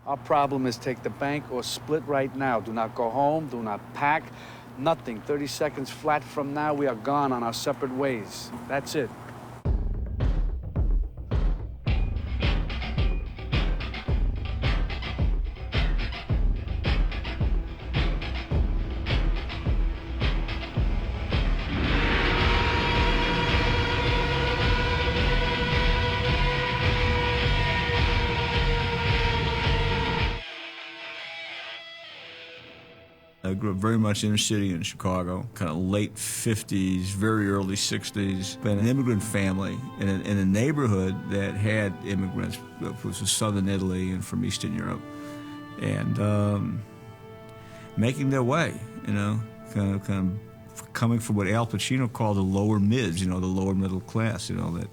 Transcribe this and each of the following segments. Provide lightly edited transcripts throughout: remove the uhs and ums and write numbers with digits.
Our problem is take the bank or split right now. Do not go home, do not pack, nothing. 30 seconds flat from now, we are gone on our separate ways. That's it. I grew up very much inner city in Chicago, kind of late 50s, very early 60s. Been an immigrant family in a neighborhood that had immigrants, which was southern Italy and from Eastern Europe, and making their way, you know, kind of coming from what Al Pacino called the lower mids, you know, the lower middle class, you know, that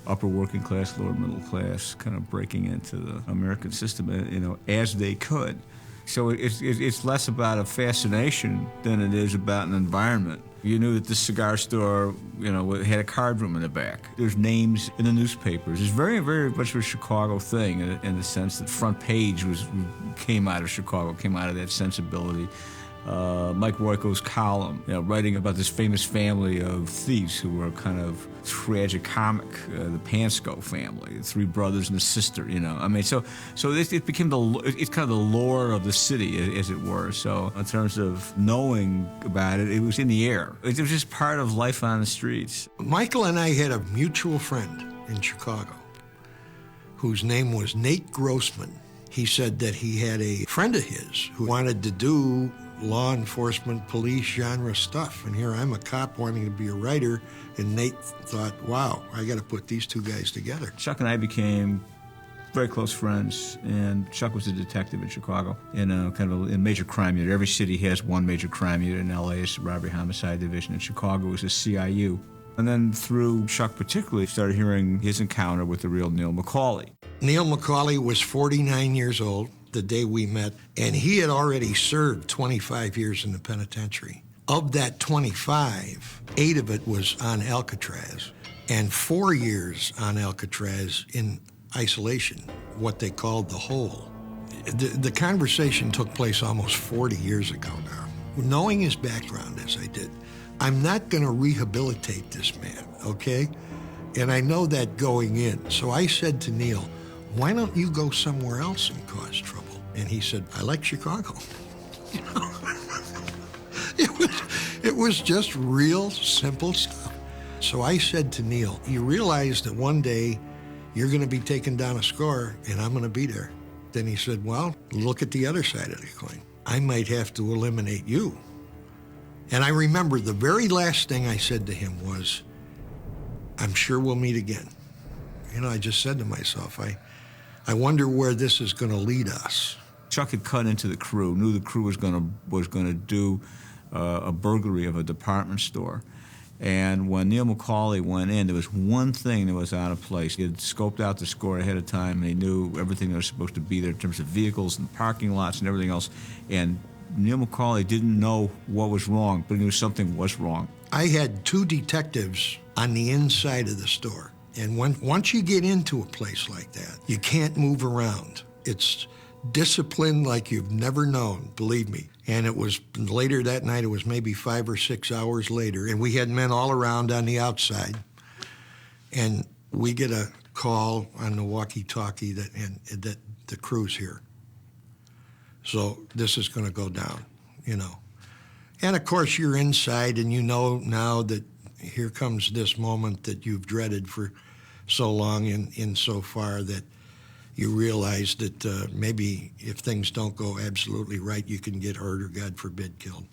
upper working class, lower middle class, kind of breaking into the American system, you know, as they could. So it's less about a fascination than it is about an environment. You knew that this cigar store, you know, had a card room in the back. There's names in the newspapers. It's very, very much a Chicago thing in the sense that front page came out of Chicago, came out of that sensibility. Mike Royko's column, you know, writing about this famous family of thieves who were kind of tragicomic, the Pansco family, the three brothers and a sister, you know. I mean, so it became it's kind of the lore of the city, as it were. So in terms of knowing about it, it was in the air. It was just part of life on the streets. Michael and I had a mutual friend in Chicago whose name was Nate Grossman. He said that he had a friend of his who wanted to do law enforcement, police genre stuff. And here I'm a cop wanting to be a writer, and Nate thought, wow, I got to put these two guys together. Chuck and I became very close friends, and Chuck was a detective in Chicago in a kind of a major crime unit. Every city has one major crime unit. In LA, it's the Robbery Homicide Division. In Chicago, it was a CIU. And then through Chuck particularly, started hearing his encounter with the real Neil McCauley. Neil McCauley was 49 years old the day we met, and he had already served 25 years in the penitentiary. Of that 25, 8 of it was on Alcatraz, and 4 years on Alcatraz in isolation, what they called the hole. The conversation took place almost 40 years ago now. Knowing his background as I did, I'm not going to rehabilitate this man, okay? And I know that going in. So I said to Neil, why don't you go somewhere else and cause trouble? And he said, I like Chicago. You know? It was just real simple stuff. So I said to Neil, you realize that one day you're going to be taking down a score and I'm going to be there. Then he said, well, look at the other side of the coin. I might have to eliminate you. And I remember the very last thing I said to him was, I'm sure we'll meet again. You know, I just said to myself, I wonder where this is going to lead us. Chuck had cut into the crew, knew the crew was going to do a burglary of a department store. And when Neil McCauley went in, there was one thing that was out of place. He had scoped out the score ahead of time, and he knew everything that was supposed to be there in terms of vehicles and parking lots and everything else. And Neil McCauley didn't know what was wrong, but he knew something was wrong. I had 2 detectives on the inside of the store. And once you get into a place like that, you can't move around. It's discipline like you've never known, believe me. And it was later that night, it was maybe 5 or 6 hours later, and we had men all around on the outside. And we get a call on the walkie-talkie that the crew's here. So this is going to go down, you know. And of course, you're inside, and you know now that here comes this moment that you've dreaded for so long in so far that you realize that maybe if things don't go absolutely right, you can get hurt or, God forbid, killed.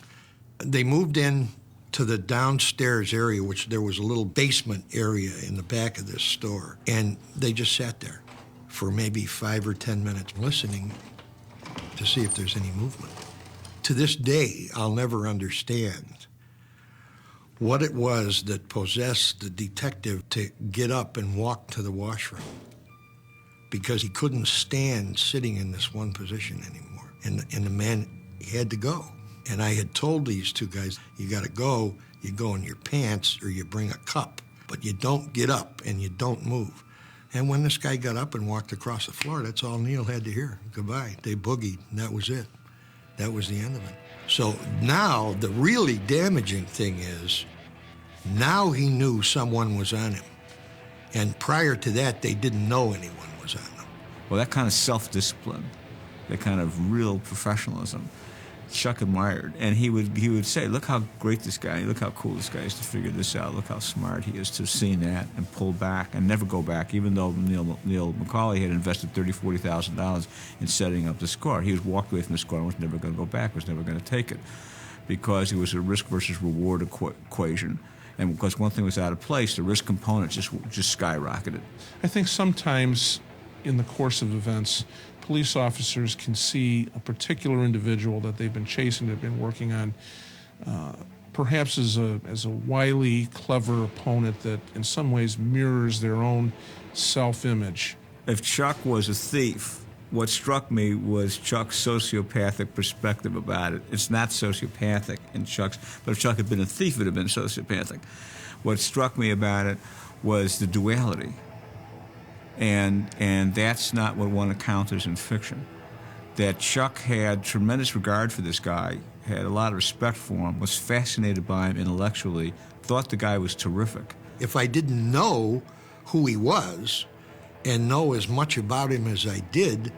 They moved in to the downstairs area, which there was a little basement area in the back of this store, and they just sat there for maybe 5 or 10 minutes listening to see if there's any movement. To this day, I'll never understand what it was that possessed the detective to get up and walk to the washroom, because he couldn't stand sitting in this one position anymore. And the man had to go. And I had told these 2 guys, you got to go, you go in your pants or you bring a cup, but you don't get up and you don't move. And when this guy got up and walked across the floor, that's all Neil had to hear. Goodbye. They boogied, and that was it. That was the end of it. So now the really damaging thing is, now he knew someone was on him. And prior to that, they didn't know anyone was on them. Well, that kind of self-discipline, that kind of real professionalism, Chuck admired. And he would say, look how great this guy, look how cool this guy is to figure this out, look how smart he is to see that and pull back and never go back, even though Neil McCauley had invested $30,000, $40,000 in setting up the score. He was walked away from the score and was never going to go back, was never going to take it, because it was a risk versus reward equation. And because one thing was out of place, the risk component just skyrocketed. I think sometimes in the course of events, police officers can see a particular individual that they've been chasing, they've been working on, perhaps as a wily, clever opponent that in some ways mirrors their own self-image. If Chuck was a thief, what struck me was Chuck's sociopathic perspective about it. It's not sociopathic in Chuck's, but if Chuck had been a thief, it would have been sociopathic. What struck me about it was the duality. And that's not what one encounters in fiction. That Chuck had tremendous regard for this guy, had a lot of respect for him, was fascinated by him intellectually, thought the guy was terrific. If I didn't know who he was and know as much about him as I did,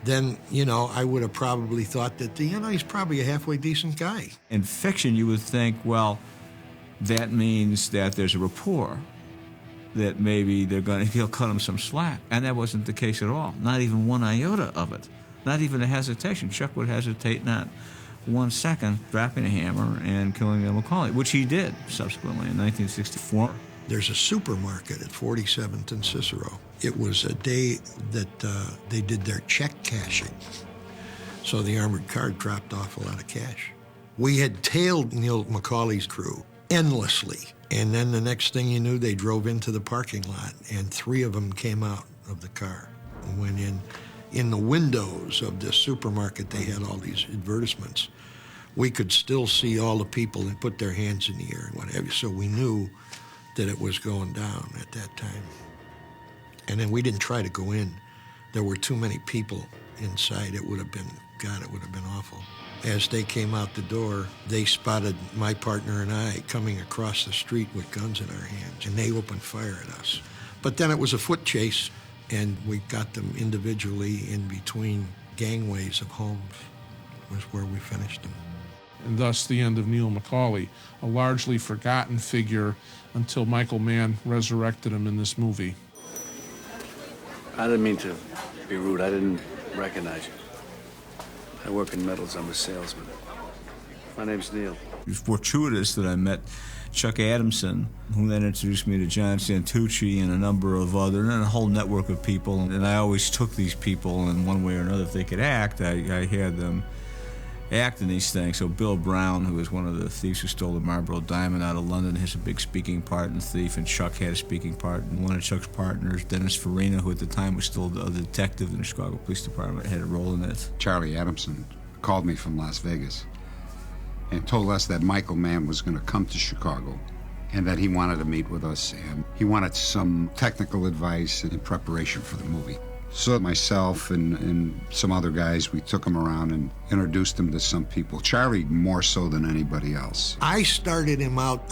then, I would have probably thought that, he's probably a halfway decent guy. In fiction, you would think, well, that means that there's a rapport, that maybe he'll cut him some slack. And that wasn't the case at all. Not even one iota of it. Not even a hesitation. Chuck would hesitate not 1 second, dropping a hammer and killing Neil McCauley, which he did subsequently in 1964. There's a supermarket at 47th and Cicero. It was a day that they did their check cashing. So the armored car dropped off a lot of cash. We had tailed Neil McCauley's crew endlessly. And then the next thing you knew, they drove into the parking lot, and 3 of them came out of the car and went in. In the windows of this supermarket, they had all these advertisements. We could still see all the people that put their hands in the air and what have you, so we knew that it was going down at that time. And then we didn't try to go in. There were too many people inside. It would have been awful. As they came out the door, they spotted my partner and I coming across the street with guns in our hands, and they opened fire at us. But then it was a foot chase, and we got them individually in between gangways of homes, was where we finished them. And thus the end of Neil McCauley, a largely forgotten figure until Michael Mann resurrected him in this movie. I didn't mean to be rude. I didn't recognize you. I work in metals. I'm a salesman. My name's Neil. It was fortuitous that I met Chuck Adamson, who then introduced me to John Santucci and a number of other, and a whole network of people. And I always took these people in one way or another. If they could act, I had them act in these things. So Bill Brown, who was one of the thieves who stole the Marlboro Diamond out of London, has a big speaking part in Thief, and Chuck had a speaking part. And one of Chuck's partners, Dennis Farina, who at the time was still a detective in the Chicago Police Department, had a role in it. Charlie Adamson called me from Las Vegas and told us that Michael Mann was going to come to Chicago and that he wanted to meet with us, and he wanted some technical advice in preparation for the movie. So myself and some other guys, we took him around and introduced him to some people. Charlie more so than anybody else. I started him out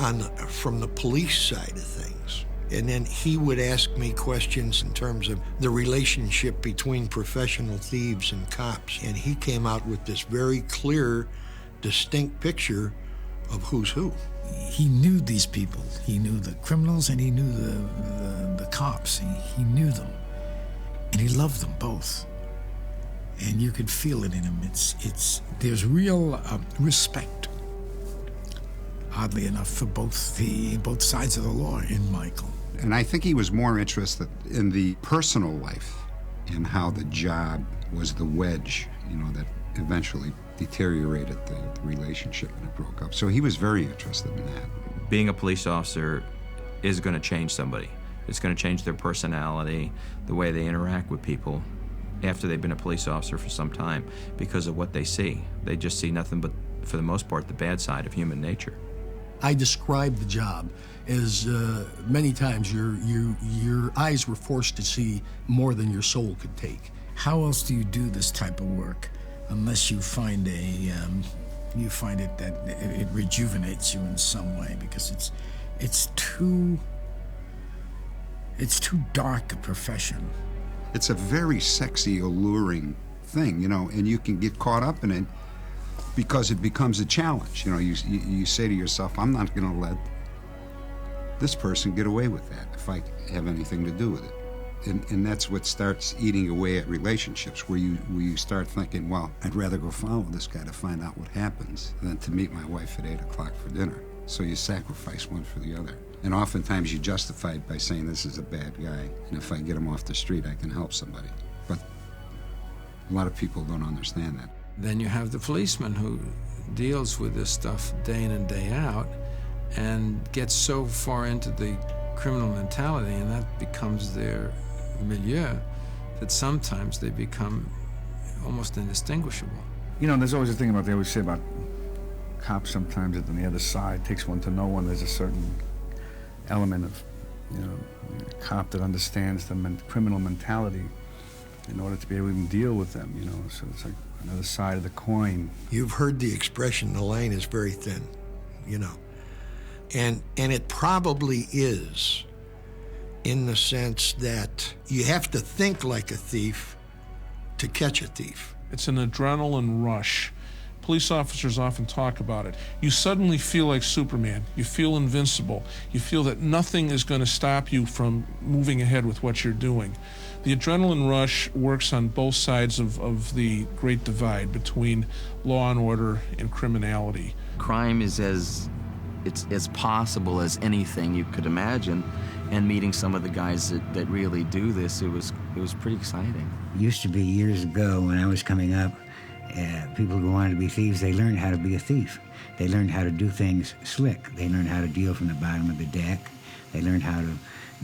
from the police side of things. And then he would ask me questions in terms of the relationship between professional thieves and cops. And he came out with this very clear, distinct picture of who's who. He knew these people. He knew the criminals and he knew the cops. He knew them. And he loved them both. And you could feel it in him. There's real respect, oddly enough, for both sides of the law in Michael. And I think he was more interested in the personal life and how the job was the wedge, that eventually deteriorated the relationship and it broke up. So he was very interested in that. Being a police officer is going to change somebody. It's going to change their personality, the way they interact with people after they've been a police officer for some time because of what they see. They just see nothing but, for the most part, the bad side of human nature. I described the job as many times your eyes were forced to see more than your soul could take. How else do you do this type of work unless you find it rejuvenates you in some way, because it's too dark a profession. It's a very sexy, alluring thing, you know, and you can get caught up in it because it becomes a challenge. You know, you say to yourself, I'm not going to let this person get away with that if I have anything to do with it. And that's what starts eating away at relationships, where you start thinking, well, I'd rather go follow this guy to find out what happens than to meet my wife at 8 o'clock for dinner. So you sacrifice one for the other. And oftentimes you justify it by saying this is a bad guy, and if I get him off the street, I can help somebody. But a lot of people don't understand that. Then you have the policeman who deals with this stuff day in and day out and gets so far into the criminal mentality, and that becomes their milieu, that sometimes they become almost indistinguishable. You know, there's always a thing about, they always say about cops sometimes that on the other side takes one to know one. There's a certain element of, you know, a cop that understands the criminal mentality in order to be able to even deal with them, you know, so it's like another side of the coin. You've heard the expression, the line is very thin, you know. And it probably is, in the sense that you have to think like a thief to catch a thief. It's an adrenaline rush. Police officers often talk about it. You suddenly feel like Superman. You feel invincible. You feel that nothing is going to stop you from moving ahead with what you're doing. The adrenaline rush works on both sides of the great divide between law and order and criminality. Crime is as possible as anything you could imagine, and meeting some of the guys that really do this, it was pretty exciting. It used to be years ago when I was coming up, people who wanted to be thieves, they learned how to be a thief. They learned how to do things slick. They learned how to deal from the bottom of the deck. They learned how to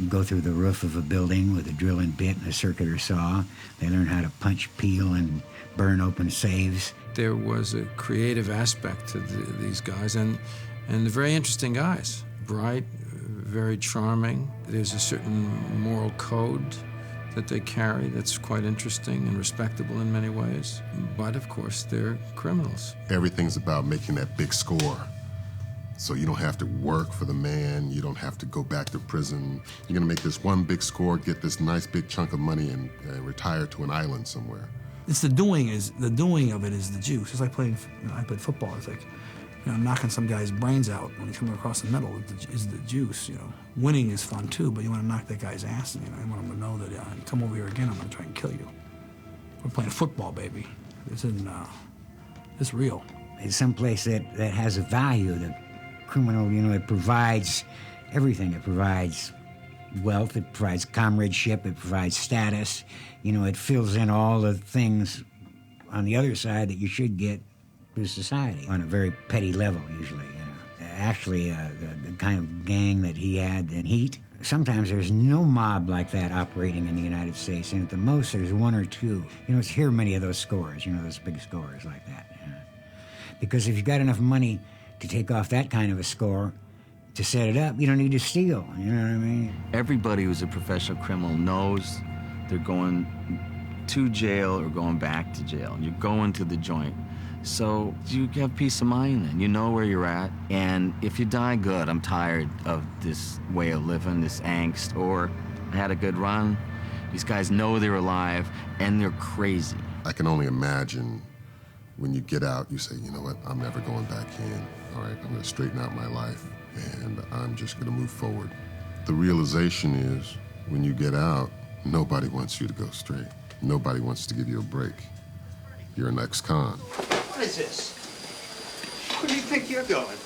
go through the roof of a building with a drill and bit and a circular saw. They learned how to punch, peel, and burn open safes. There was a creative aspect to these guys, and they're very interesting guys. Bright, very charming. There's a certain moral code that they carry that's quite interesting and respectable in many ways. But of course, they're criminals. Everything's about making that big score. So you don't have to work for the man, you don't have to go back to prison. You're gonna make this one big score, get this nice big chunk of money, and retire to an island somewhere. It's the doing of it is the juice. It's like playing, I played football. It's like, knocking some guy's brains out when he's coming across the middle is the juice, Winning is fun too, but you want to knock that guy's ass, you want him to know that, come over here again, I'm going to try and kill you. We're playing football, baby. This isn't, it's real. It's someplace that has a value. The criminal, it provides everything. It provides wealth, it provides comradeship, it provides status. It fills in all the things on the other side that you should get through society on a very petty level, usually. Actually, the kind of gang that he had in Heat, sometimes there's no mob like that operating in the United States, and at the most there's one or two. It's here many of those scores, those big scores like that. Because if you've got enough money to take off that kind of a score, to set it up, you don't need to steal, you know what I mean? Everybody who's a professional criminal knows they're going to jail or going back to jail. You're going to the joint. So you have peace of mind then. You know where you're at. And if you die, good. I'm tired of this way of living, this angst. Or I had a good run. These guys know they're alive, and they're crazy. I can only imagine when you get out, you say, you know what, I'm never going back in. All right, I'm going to straighten out my life, and I'm just going to move forward. The realization is, when you get out, nobody wants you to go straight. Nobody wants to give you a break. You're an ex-con. What is this? Where do you think you're going?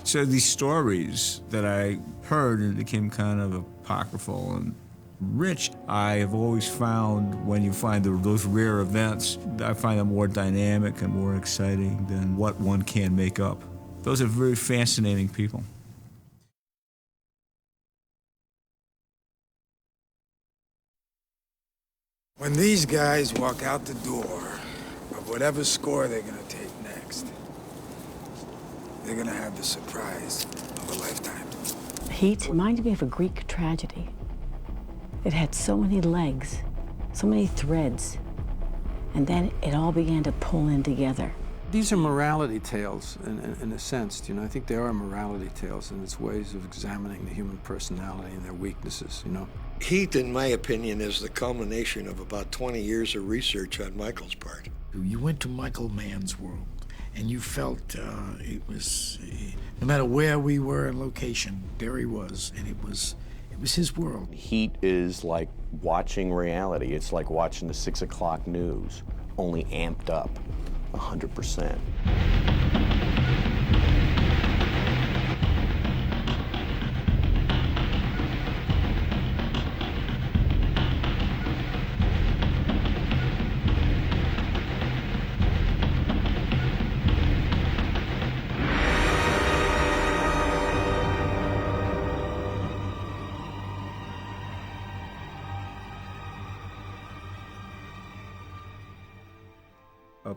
So these stories that I heard and became kind of apocryphal and rich, I have always found when you find those rare events, I find them more dynamic and more exciting than what one can make up. Those are very fascinating people. When these guys walk out the door, of whatever score they're gonna take next. They're gonna have the surprise of a lifetime. Heat reminded me of a Greek tragedy. It had so many legs, so many threads, and then it all began to pull in together. These are morality tales, in a sense. You know, I think they are morality tales, and it's ways of examining the human personality and their weaknesses. You know, Heat, in my opinion, is the culmination of about 20 years of research on Michael's part. You went to Michael Mann's world, and you felt it was, no matter where we were in location, there he was, and it was his world. Heat is like watching reality. It's like watching the 6 o'clock news, only amped up 100%.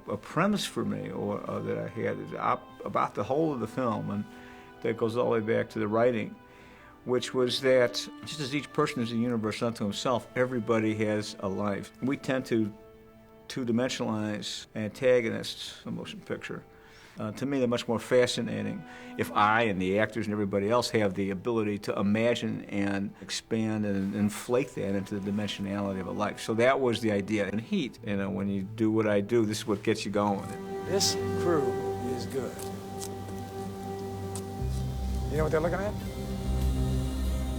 A premise for me, or that I had, is about the whole of the film, and that goes all the way back to the writing, which was that just as each person is a universe unto himself, everybody has a life. We tend to two-dimensionalize antagonists in a motion picture. To me, they're much more fascinating if I and the actors and everybody else have the ability to imagine and expand and inflate that into the dimensionality of a life. So that was the idea. In Heat, you know, when you do what I do, this is what gets you going. This crew is good. You know what they're looking at?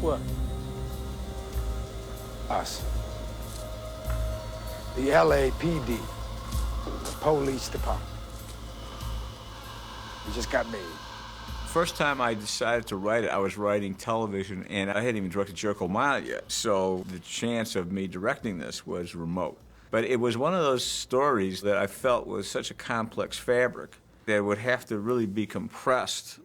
What? Us. The LAPD, the police department. We just got made. First time I decided to write it, I was writing television, and I hadn't even directed Jericho Mile yet, so the chance of me directing this was remote. But it was one of those stories that I felt was such a complex fabric that would have to really be compressed,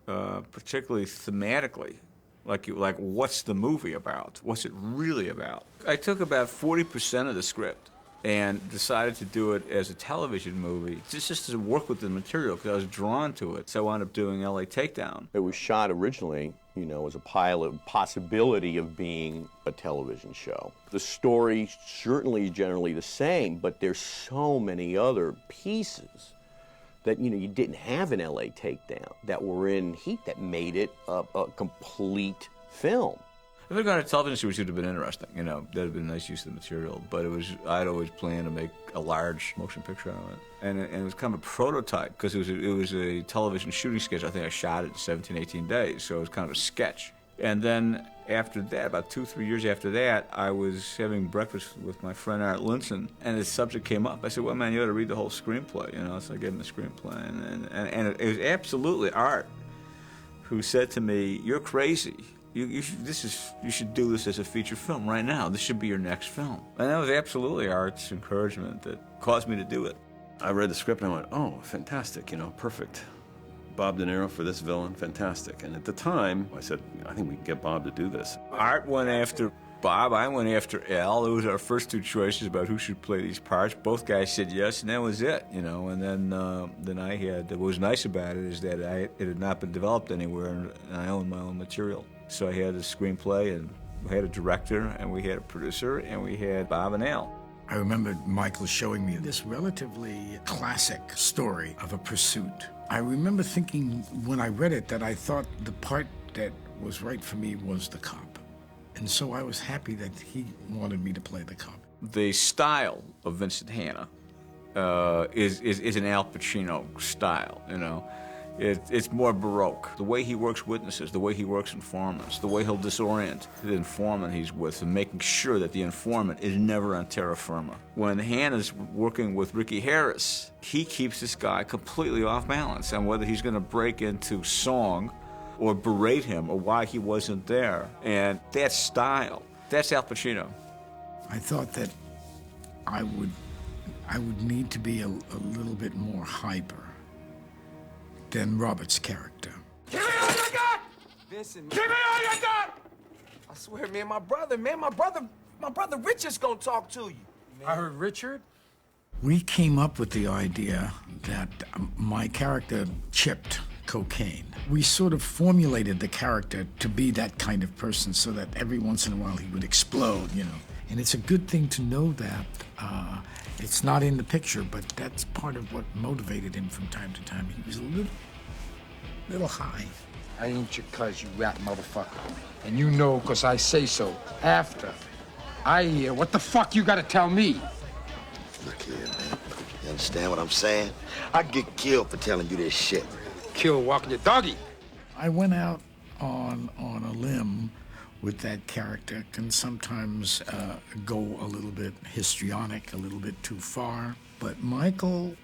particularly thematically. Like what's the movie about? What's it really about? I took about 40% of the script and decided to do it as a television movie, just to work with the material, because I was drawn to it. So I wound up doing LA Takedown. It was shot originally, you know, as a pilot possibility of being a television show. The story certainly is generally the same, but there's so many other pieces that, you know, you didn't have in LA Takedown that were in Heat that made it a complete film. If it had gone to television series, it would have been interesting, you know, that would have been a nice use of the material, but I'd always planned to make a large motion picture out of it. And it was kind of a prototype, because it was a television shooting sketch. I think I shot it in 17, 18 days, so it was kind of a sketch. And then after that, about 2-3 years after that, I was having breakfast with my friend Art Linson, and the subject came up. I said, well, man, you ought to read the whole screenplay, you know, so I gave him the screenplay. And it was absolutely Art who said to me, you're crazy. You should do this as a feature film right now. This should be your next film. And that was absolutely Art's encouragement that caused me to do it. I read the script and I went, oh, fantastic, you know, perfect. Bob De Niro for this villain, fantastic. And at the time, I said, I think we can get Bob to do this. Art went after Bob, I went after Al. Those were our first two choices about who should play these parts. Both guys said yes, and that was it, you know. And then I had, what was nice about it is that it had not been developed anywhere, and I owned my own material. So I had a screenplay, and we had a director, and we had a producer, and we had Bob and Al. I remember Michael showing me this relatively classic story of a pursuit. I remember thinking when I read it that I thought the part that was right for me was the cop. And so I was happy that he wanted me to play the cop. The style of Vincent Hanna is an Al Pacino style, you know. It's more Baroque. The way he works witnesses, the way he works informants, the way he'll disorient the informant he's with, and making sure that the informant is never on terra firma. When Hanna's working with Ricky Harris, he keeps this guy completely off balance on whether he's going to break into song or berate him or why he wasn't there. And that style, that's Al Pacino. I thought that I would need to be a little bit more hyper than Robert's character. Give me all you got! Vincent, give me all you got! I swear, man, my brother Richard's gonna talk to you. I heard Richard? We came up with the idea that my character chipped cocaine. We sort of formulated the character to be that kind of person so that every once in a while he would explode, you know. And it's a good thing to know that. It's not in the picture, but that's part of what motivated him from time to time. He was a little high. I ain't your cuz, you rat motherfucker. And you know because I say so. After I hear what the fuck you gotta tell me. Look here, man. You understand what I'm saying? I'd get killed for telling you this shit. Kill walking your doggy. I went out on a limb with that character, can sometimes go a little bit histrionic, a little bit too far. But Michael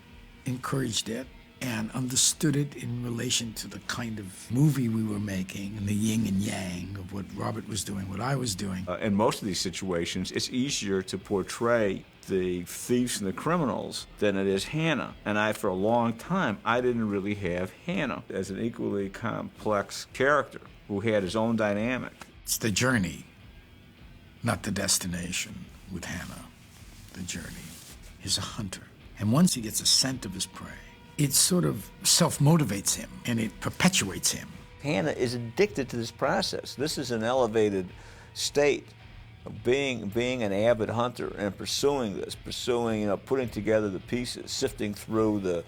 encouraged it and understood it in relation to the kind of movie we were making and the yin and yang of what Robert was doing, what I was doing. In most of these situations, it's easier to portray the thieves and the criminals than it is Hannah. And for a long time, I didn't really have Hannah as an equally complex character who had his own dynamic. It's the journey, not the destination with Hannah. The journey. He's a hunter. And once he gets a scent of his prey, it sort of self-motivates him and it perpetuates him. Hannah is addicted to this process. This is an elevated state of being an avid hunter and pursuing this, putting together the pieces, sifting through the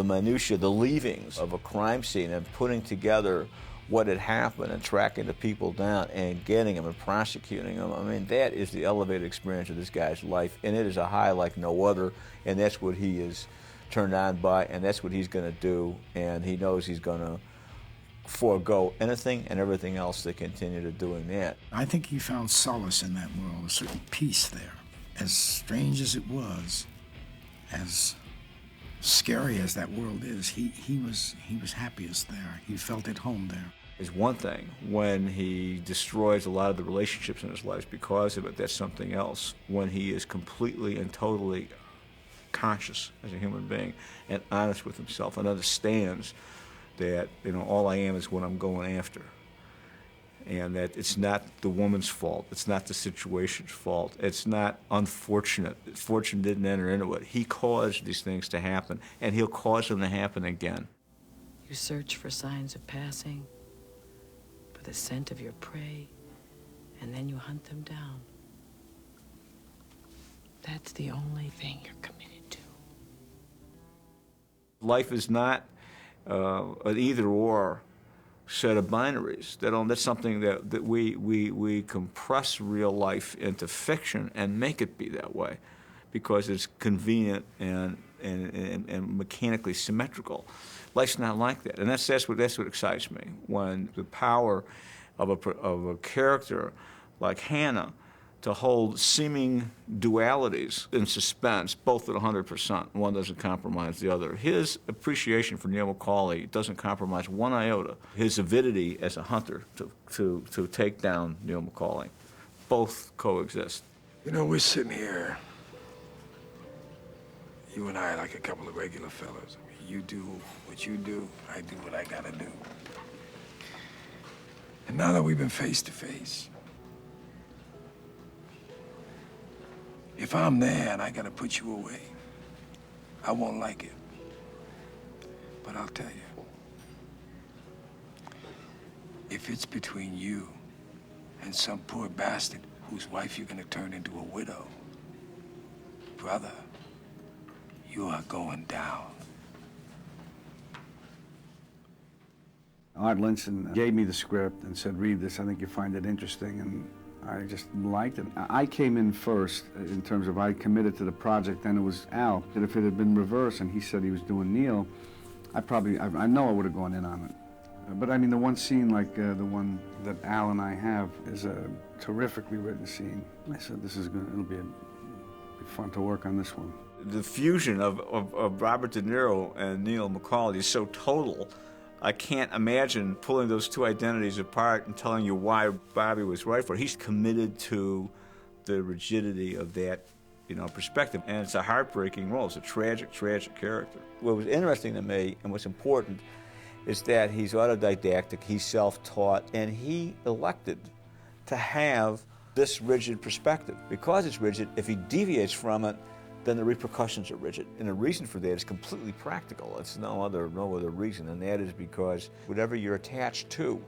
minutiae, the leavings of a crime scene and putting together what had happened and tracking the people down and getting them and prosecuting them. I mean, that is the elevated experience of this guy's life, and it is a high like no other, and that's what he is turned on by, and that's what he's going to do, and he knows he's going to forego anything and everything else to continue to doing that. I think he found solace in that world, a certain peace there. As strange as it was, as scary as that world is, he was happiest there. He felt at home there. Is one thing. When he destroys a lot of the relationships in his life because of it, that's something else. When he is completely and totally conscious as a human being and honest with himself and understands that, all I am is what I'm going after. And that it's not the woman's fault. It's not the situation's fault. It's not unfortunate. Fortune didn't enter into it. He caused these things to happen, and he'll cause them to happen again. You search for signs of passing, for the scent of your prey, and then you hunt them down. That's the only thing you're committed to. Life is not an either-or set of binaries. That's something that we compress real life into fiction and make it be that way because it's convenient and mechanically symmetrical. Life's not like that, and that's what excites me, when the power of a character like Hannah to hold seeming dualities in suspense, both at 100%. One doesn't compromise the other. His appreciation for Neil Macaulay doesn't compromise one iota. His avidity as a hunter to take down Neil Macaulay. Both coexist. We're sitting here, you and I like a couple of regular fellas. You do what you do, I do what I gotta do. And now that we've been face to face, if I'm there and I gotta put you away, I won't like it. But I'll tell you, if it's between you and some poor bastard whose wife you're gonna turn into a widow, brother, you are going down. Art Linson gave me the script and said, read this, I think you'll find it interesting, and I just liked it. I came in first in terms of I committed to the project, and it was Al. That if it had been reversed and he said he was doing Neil, I know I would have gone in on it. But I mean, the one scene like the one that Al and I have is a terrifically written scene. I said, it'll be fun to work on this one. The fusion of Robert De Niro and Neil Macaulay is so total. I can't imagine pulling those two identities apart and telling you why Bobby was right for it. He's committed to the rigidity of that, perspective. And it's a heartbreaking role. It's a tragic, tragic character. What was interesting to me and what's important is that he's autodidactic, he's self-taught, and he elected to have this rigid perspective. Because it's rigid, if he deviates from it, then the repercussions are rigid. And the reason for that is completely practical. It's no other reason, and that is because whatever you're attached to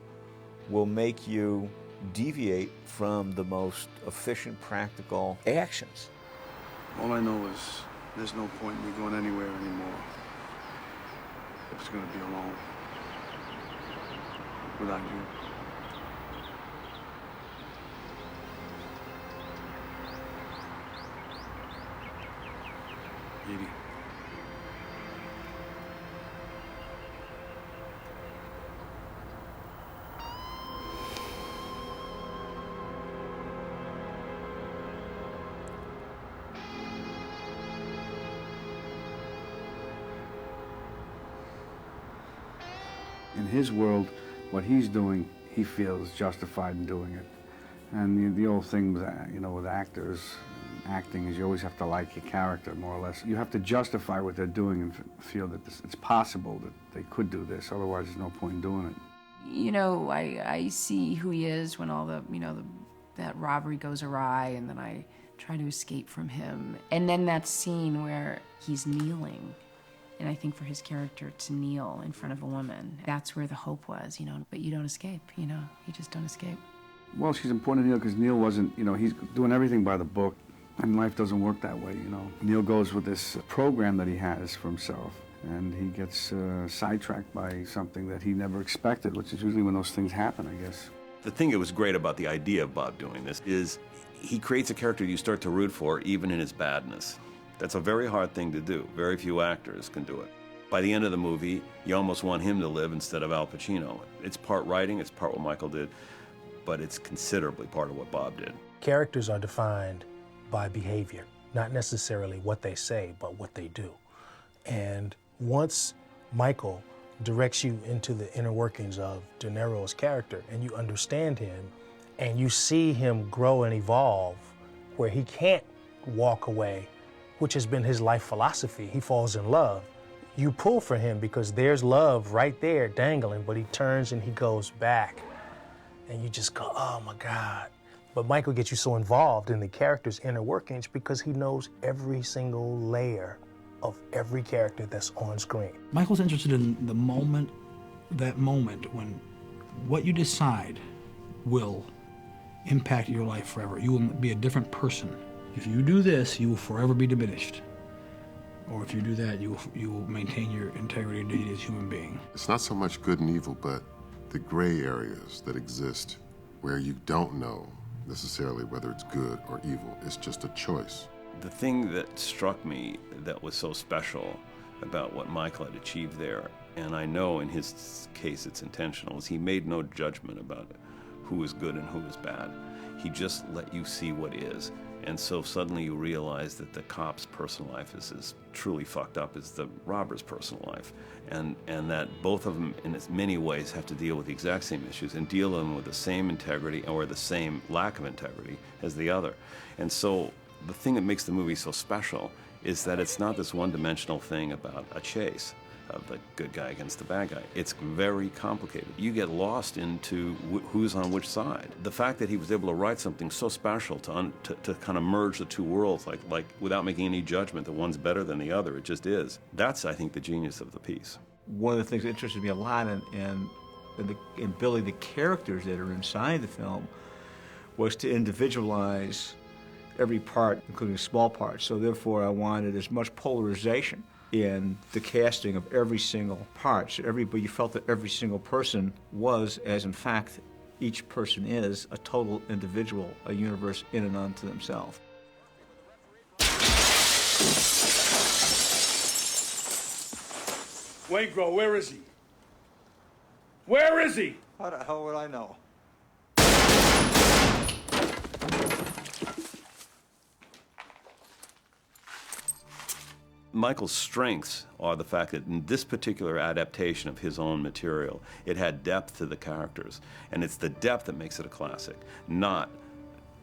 will make you deviate from the most efficient, practical actions. All I know is there's no point in me going anywhere anymore. I was gonna be alone without you. Edie. In his world, what he's doing, he feels justified in doing it. And the old thing with, with actors, acting is you always have to like your character, more or less. You have to justify what they're doing and feel that it's possible that they could do this, otherwise there's no point in doing it. You know, I see who he is when all the, that robbery goes awry, and then I try to escape from him. And then that scene where he's kneeling, and I think for his character to kneel in front of a woman, that's where the hope was, but you don't escape, you just don't escape. Well, she's important to Neil because Neil wasn't, he's doing everything by the book, and life doesn't work that way, Neil goes with this program that he has for himself, and he gets sidetracked by something that he never expected, which is usually when those things happen, I guess. The thing that was great about the idea of Bob doing this is he creates a character you start to root for even in his badness. That's a very hard thing to do. Very few actors can do it. By the end of the movie, you almost want him to live instead of Al Pacino. It's part writing, it's part what Michael did, but it's considerably part of what Bob did. Characters are defined by behavior, not necessarily what they say, but what they do. And once Michael directs you into the inner workings of De Niro's character, and you understand him, and you see him grow and evolve, where he can't walk away, which has been his life philosophy. He falls in love. You pull for him because there's love right there dangling, but he turns and he goes back. And you just go, oh my God. But Michael gets you so involved in the character's inner workings because he knows every single layer of every character that's on screen. Michael's interested in the moment, that moment when what you decide will impact your life forever. You will be a different person. If you do this, you will forever be diminished. Or if you do that, you will maintain your integrity and dignity as a human being. It's not so much good and evil, but the gray areas that exist where you don't know necessarily whether it's good or evil. It's just a choice. The thing that struck me that was so special about what Michael had achieved there, and I know in his case it's intentional, is he made no judgment about who was good and who was bad. He just let you see what is. And so suddenly you realize that the cop's personal life is as truly fucked up as the robber's personal life. And that both of them, in as many ways, have to deal with the exact same issues and deal with them with the same integrity or the same lack of integrity as the other. And so the thing that makes the movie so special is that it's not this one-dimensional thing about a chase of the good guy against the bad guy. It's very complicated. You get lost into who's on which side. The fact that he was able to write something so special to kind of merge the two worlds, like without making any judgment that one's better than the other, it just is. That's, I think, the genius of the piece. One of the things that interested me a lot in building the characters that are inside the film was to individualize every part, including small parts. So therefore, I wanted as much polarization in the casting of every single part. So you felt that every single person was, as in fact each person is, a total individual, a universe in and unto themselves. Waingro, where is he? Where is he? How the hell would I know? Michael's strengths are the fact that in this particular adaptation of his own material, it had depth to the characters. And it's the depth that makes it a classic, not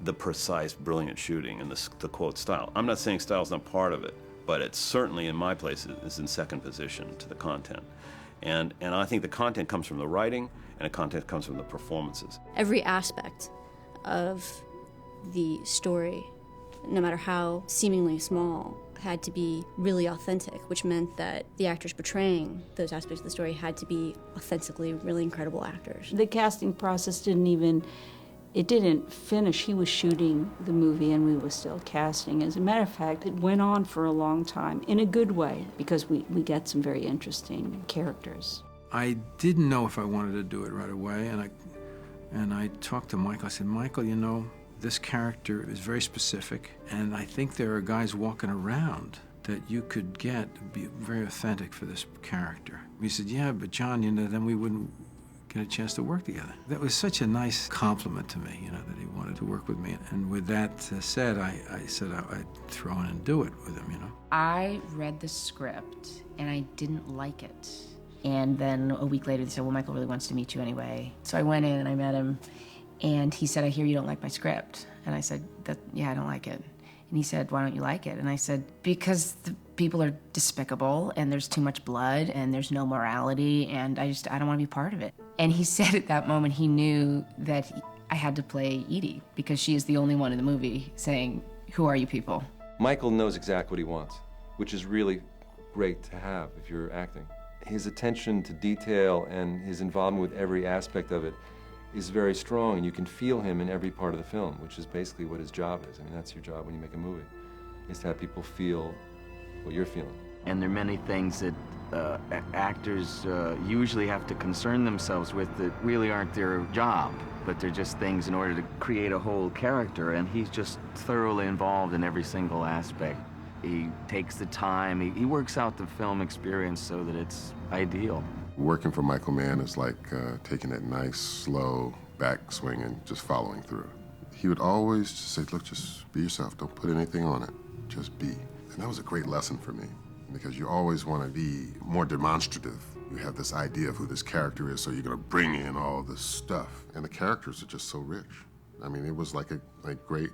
the precise, brilliant shooting and the quote style. I'm not saying style's not part of it, but it's certainly, in my place, is in second position to the content. And I think the content comes from the writing, and the content comes from the performances. Every aspect of the story, no matter how seemingly small, had to be really authentic, which meant that the actors portraying those aspects of the story had to be authentically really incredible actors. The casting process didn't finish. He was shooting the movie and we were still casting. As a matter of fact, it went on for a long time, in a good way, because we get some very interesting characters. I didn't know if I wanted to do it right away, and I talked to Michael. I said, Michael, you know, this character is very specific, and I think there are guys walking around that you could get to be very authentic for this character. He said, yeah, but John, you know, then we wouldn't get a chance to work together. That was such a nice compliment to me, you know, that he wanted to work with me. And with that said, I said I'd throw in and do it with him, you know. I read the script, and I didn't like it. And then a week later, they said, well, Michael really wants to meet you anyway. So I went in and I met him. And he said, I hear you don't like my script. And I said, yeah, I don't like it. And he said, why don't you like it? And I said, because the people are despicable and there's too much blood and there's no morality and I don't want to be part of it. And he said at that moment he knew that I had to play Edie because she is the only one in the movie saying, who are you people? Michael knows exactly what he wants, which is really great to have if you're acting. His attention to detail and his involvement with every aspect of it is very strong, and you can feel him in every part of the film, which is basically what his job is. I mean, that's your job when you make a movie, is to have people feel what you're feeling. And there are many things that actors usually have to concern themselves with that really aren't their job, but they're just things in order to create a whole character, and he's just thoroughly involved in every single aspect. He takes the time, he works out the film experience so that it's ideal. Working for Michael Mann is like taking that nice, slow backswing and just following through. He would always just say, look, just be yourself. Don't put anything on it. Just be. And that was a great lesson for me because you always want to be more demonstrative. You have this idea of who this character is, so you're going to bring in all this stuff. And the characters are just so rich. I mean, it was like a great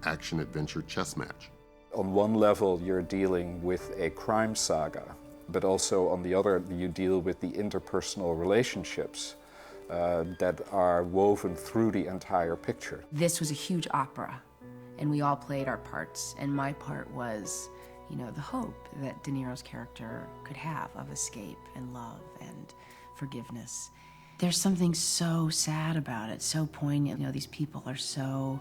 action-adventure chess match. On one level, you're dealing with a crime saga, but also on the other, you deal with the interpersonal relationships that are woven through the entire picture. This was a huge opera, and we all played our parts, and my part was, you know, the hope that De Niro's character could have of escape and love and forgiveness. There's something so sad about it, so poignant. You know, these people are so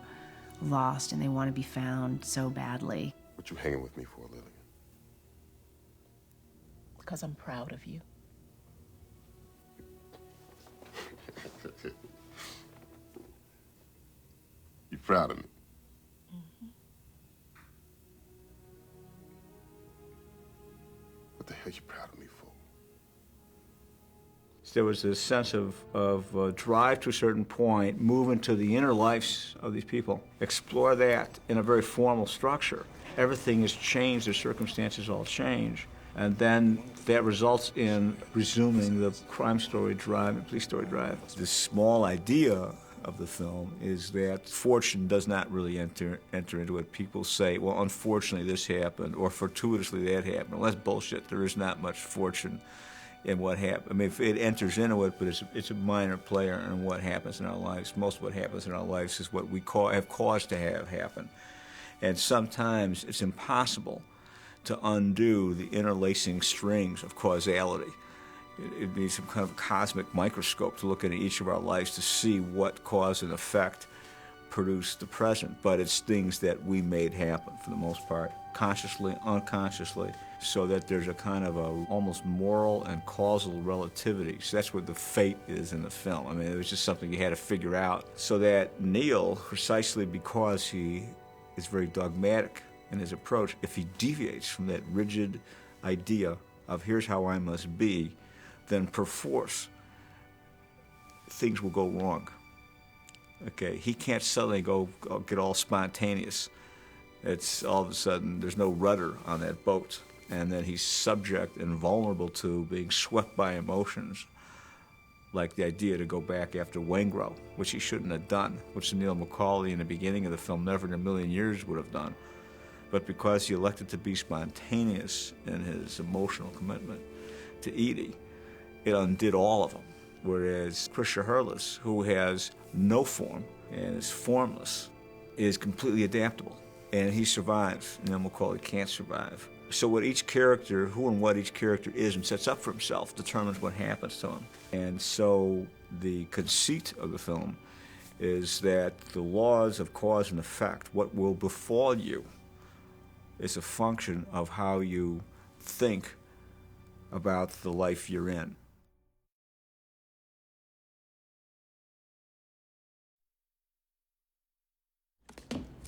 lost and they want to be found so badly. What you hanging with me for, Lillian? Because I'm proud of you. You proud of me? Mm-hmm. What the hell you proud of me for? There was this sense of drive to a certain point, move into the inner lives of these people, explore that in a very formal structure. Everything has changed, their circumstances all change. And then that results in resuming the crime story drive and police story drive. The small idea of the film is that fortune does not really enter into it. People say, well, unfortunately this happened, or fortuitously that happened. Well, that's bullshit. There is not much fortune in what happened. I mean, if it enters into it, but it's a minor player in what happens in our lives. Most of what happens in our lives is what we have cause to have happen. And sometimes it's impossible to undo the interlacing strings of causality. It needs some kind of cosmic microscope to look into each of our lives to see what cause and effect produce the present. But it's things that we made happen for the most part, consciously, unconsciously, so that there's a kind of almost moral and causal relativity. So that's what the fate is in the film. I mean, it was just something you had to figure out. So that Neil, precisely because he is very dogmatic in his approach, if he deviates from that rigid idea of here's how I must be, then perforce things will go wrong. Okay, he can't suddenly go get all spontaneous. It's all of a sudden there's no rudder on that boat, and then he's subject and vulnerable to being swept by emotions, like the idea to go back after Waingro, which he shouldn't have done, which Neil McCauley in the beginning of the film never in a million years would have done. But because he elected to be spontaneous in his emotional commitment to Edie, it undid all of them. Whereas Krisha Hurlis, who has no form and is formless, is completely adaptable. and he survives, and then we'll call it can't survive. So what each character, who and what each character is and sets up for himself, determines what happens to him. And so the conceit of the film is that the laws of cause and effect, what will befall you, is a function of how you think about the life you're in.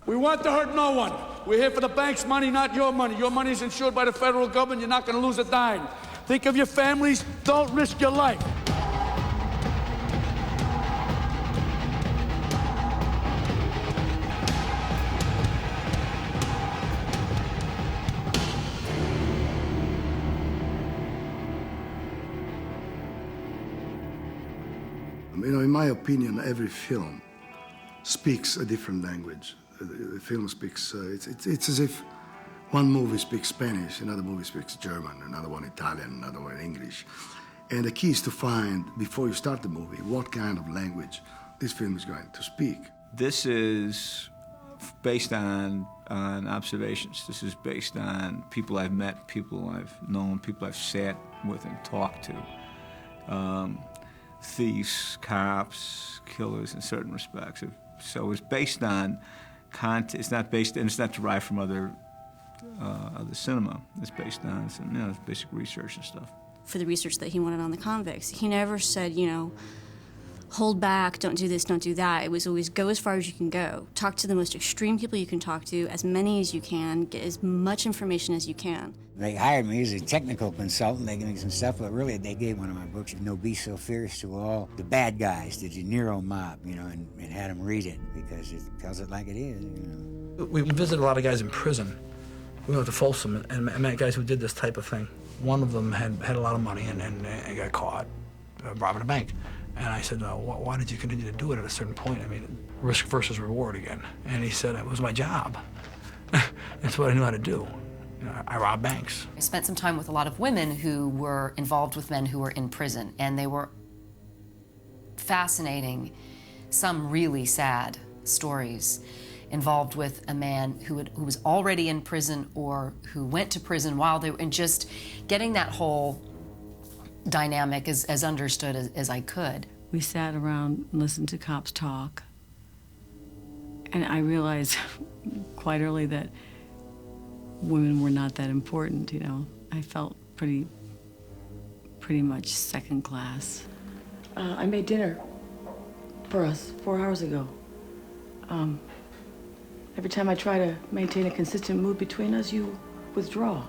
We want to hurt no one. We're here for the bank's money, not your money. Your money's insured by the federal government. You're not going to lose a dime. Think of your families. Don't risk your life. You know, in my opinion, every film speaks a different language. The film speaks, it's as if one movie speaks Spanish, another movie speaks German, another one Italian, another one English. And the key is to find, before you start the movie, what kind of language this film is going to speak. This is based on observations. This is based on people I've met, people I've known, people I've sat with and talked to. Thieves, cops, killers in certain respects. So it's based on content. It's not based, and it's not derived from other cinema. It's based on some, basic research and stuff. For the research that he wanted on the convicts, he never said, hold back, don't do this, don't do that. It was always go as far as you can go. Talk to the most extreme people you can talk to, as many as you can, get as much information as you can. They hired me as a technical consultant. They gave me some stuff, but really they gave one of my books, No Be So Fierce, to all the bad guys, the Niro mob, and had them read it because it tells it like it is. We visited a lot of guys in prison. We went to Folsom and met guys who did this type of thing. One of them had a lot of money and got caught robbing a bank. And I said, why did you continue to do it at a certain point? I mean, risk versus reward again. And he said, it was my job. That's what I knew how to do. I robbed banks. I spent some time with a lot of women who were involved with men who were in prison, and they were fascinating, some really sad stories involved with a man who was already in prison or who went to prison while they were, and just getting that whole dynamic as understood as I could. We sat around and listened to cops talk, and I realized quite early that women were not that important, I felt pretty much second class. I made dinner for us 4 hours ago. Every time I try to maintain a consistent mood between us, you withdraw.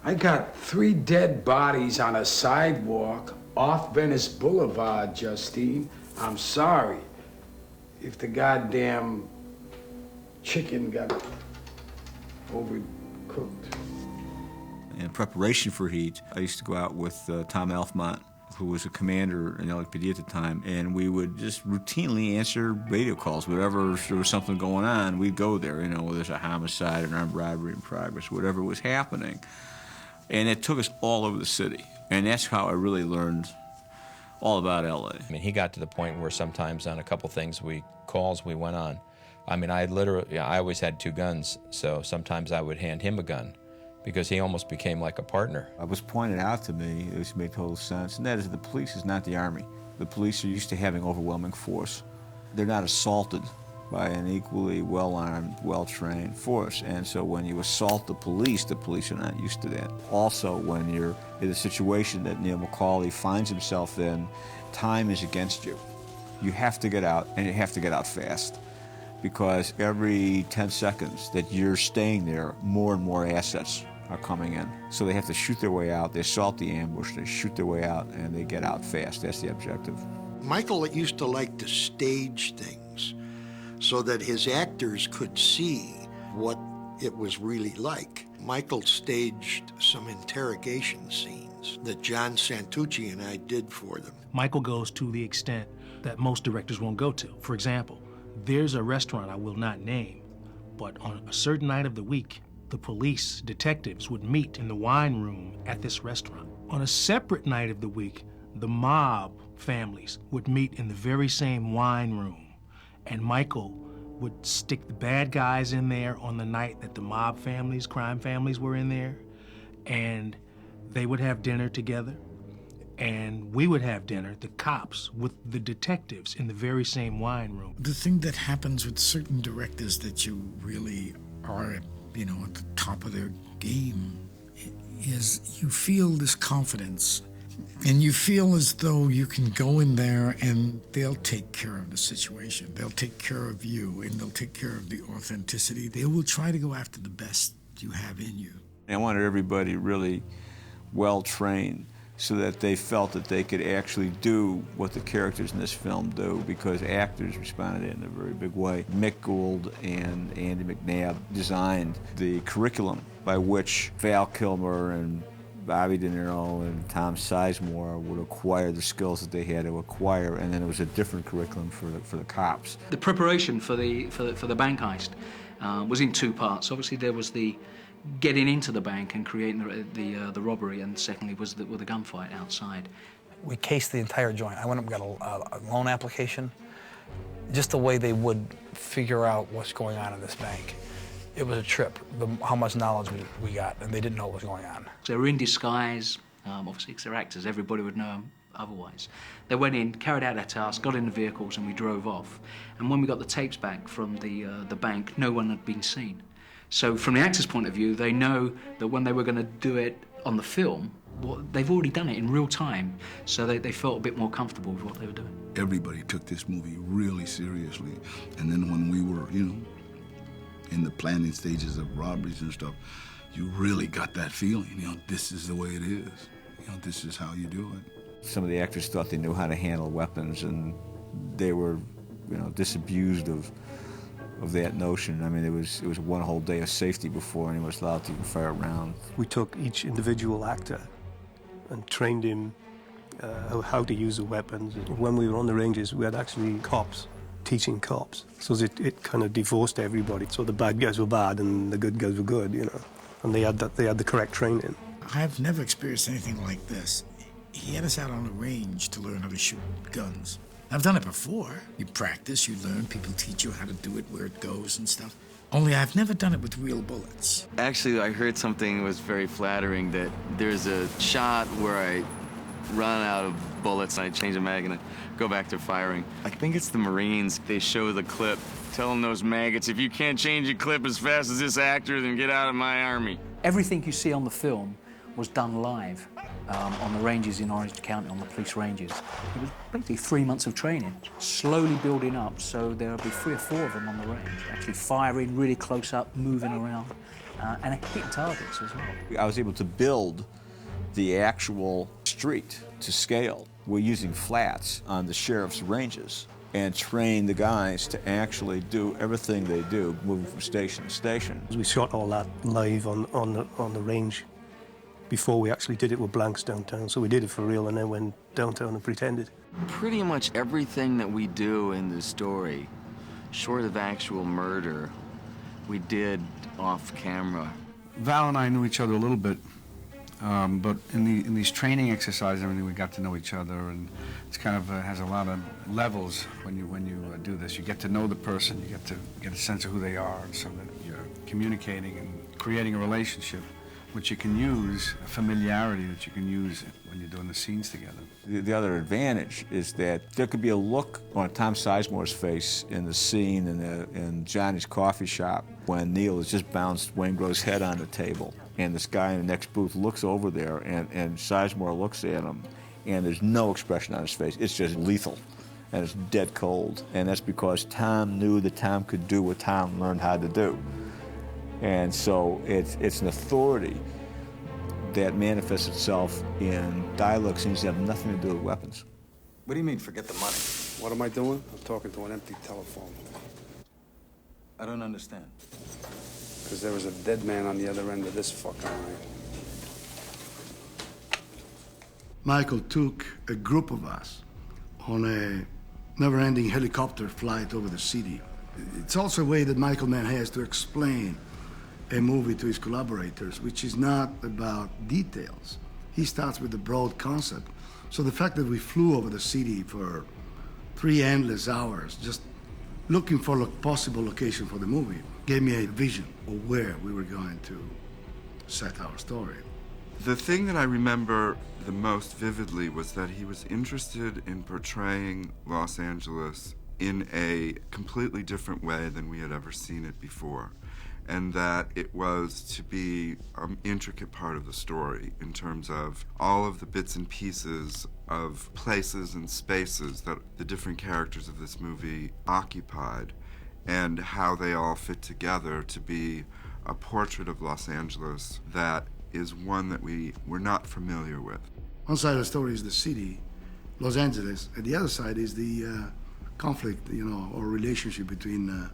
I got 3 dead bodies on a sidewalk off Venice Boulevard, Justine. I'm sorry if the goddamn chicken got overcooked. In preparation for Heat, I used to go out with Tom Alfmont, who was a commander in LAPD at the time, and we would just routinely answer radio calls. Whenever there was something going on, we'd go there, whether there's a homicide, an armed robbery in progress, whatever was happening. And it took us all over the city. And that's how I really learned all about LA. I mean, he got to the point where sometimes on a couple calls we went on, I mean, I always had 2 guns, so sometimes I would hand him a gun because he almost became like a partner. It was pointed out to me, it made total sense, and that is the police is not the Army. The police are used to having overwhelming force. They're not assaulted by an equally well-armed, well-trained force. And so when you assault the police are not used to that. Also, when you're in a situation that Neil McCauley finds himself in, time is against you. You have to get out, and you have to get out fast. Because every 10 seconds that you're staying there, more and more assets are coming in. So they have to shoot their way out, they assault the ambush, they shoot their way out, and they get out fast. That's the objective. Michael used to like to stage things so that his actors could see what it was really like. Michael staged some interrogation scenes that John Santucci and I did for them. Michael goes to the extent that most directors won't go to. For example, there's a restaurant I will not name, but on a certain night of the week, the police detectives would meet in the wine room at this restaurant. On a separate night of the week, the mob families would meet in the very same wine room, and Michael would stick the bad guys in there on the night that the mob families, crime families were in there, and they would have dinner together, and we would have dinner, the cops, with the detectives in the very same wine room. The thing that happens with certain directors that you really are, at the top of their game is you feel this confidence. And you feel as though you can go in there and they'll take care of the situation. They'll take care of you, and they'll take care of the authenticity. They will try to go after the best you have in you. I wanted everybody really well-trained so that they felt that they could actually do what the characters in this film do, because actors responded in a very big way. Mick Gould and Andy McNabb designed the curriculum by which Val Kilmer and Bobby De Niro and Tom Sizemore would acquire the skills that they had to acquire, and then it was a different curriculum for the cops. The preparation for the bank heist was in two parts. Obviously, there was the getting into the bank and creating the robbery, and secondly was the gunfight outside. We cased the entire joint. I went up and got a loan application, just the way they would figure out what's going on in this bank. It was a trip, how much knowledge we got, and they didn't know what was going on. So they were in disguise, obviously because they're actors, everybody would know them otherwise. They went in, carried out their task, got in the vehicles, and we drove off. And when we got the tapes back from the bank, no one had been seen. So from the actor's point of view, they know that when they were going to do it on the film, they've already done it in real time, so they felt a bit more comfortable with what they were doing. Everybody took this movie really seriously, and then when we were, in the planning stages of robberies and stuff, you really got that feeling, this is the way it is. This is how you do it. Some of the actors thought they knew how to handle weapons, and they were, disabused of that notion. I mean, it was one whole day of safety before anyone was allowed to even fire around. We took each individual actor and trained him how to use the weapons. When we were on the ranges, we had actually cops teaching cops, so it kind of divorced everybody. So the bad guys were bad and the good guys were good, and they had the correct training. I've never experienced anything like this. He had us out on the range to learn how to shoot guns. I've done it before. You practice, you learn, people teach you how to do it, where it goes and stuff. Only I've never done it with real bullets. Actually, I heard something was very flattering, that there's a shot where I run out of bullets and I change the mag and I go back to firing. I think it's the Marines. They show the clip telling those maggots, if you can't change your clip as fast as this actor, then get out of my army. Everything you see on the film was done live on the ranges in Orange County, on the police ranges. It was basically 3 months of training, slowly building up, so there would be 3 or 4 of them on the range, actually firing really close up, moving around, and hitting targets as well. I was able to build the actual street to scale. We're using flats on the sheriff's ranges and train the guys to actually do everything they do, moving from station to station. We shot all that live on the range before we actually did it with blanks downtown. So we did it for real and then went downtown and pretended. Pretty much everything that we do in the story, short of actual murder, we did off camera. Val and I knew each other a little bit, but in these training exercises, everything, we got to know each other, and it's kind of has a lot of levels when you do this. You get to know the person, you get to get a sense of who they are, so that you're communicating and creating a relationship, which you can use, a familiarity that you can use when you're doing the scenes together. The other advantage is that there could be a look on Tom Sizemore's face in the scene in Johnny's coffee shop when Neil has just bounced Waingro's head on the table, and this guy in the next booth looks over there, and Sizemore looks at him, and there's no expression on his face. It's just lethal, and it's dead cold. And that's because Tom knew that Tom could do what Tom learned how to do. And so it's an authority that manifests itself in dialogue scenes that have nothing to do with weapons. What do you mean, forget the money? What am I doing? I'm talking to an empty telephone. I don't understand. Because there was a dead man on the other end of this fucking line. Michael took a group of us on a never-ending helicopter flight over the city. It's also a way that Michael Mann has to explain a movie to his collaborators, which is not about details. He starts with the broad concept. So the fact that we flew over the city for 3 endless hours, just looking for a possible location for the movie gave me a vision of where we were going to set our story. The thing that I remember the most vividly was that he was interested in portraying Los Angeles in a completely different way than we had ever seen it before, and that it was to be an intricate part of the story in terms of all of the bits and pieces of places and spaces that the different characters of this movie occupied, and how they all fit together to be a portrait of Los Angeles that is one that we were not familiar with. One side of the story is the city, Los Angeles, and the other side is the conflict, or relationship between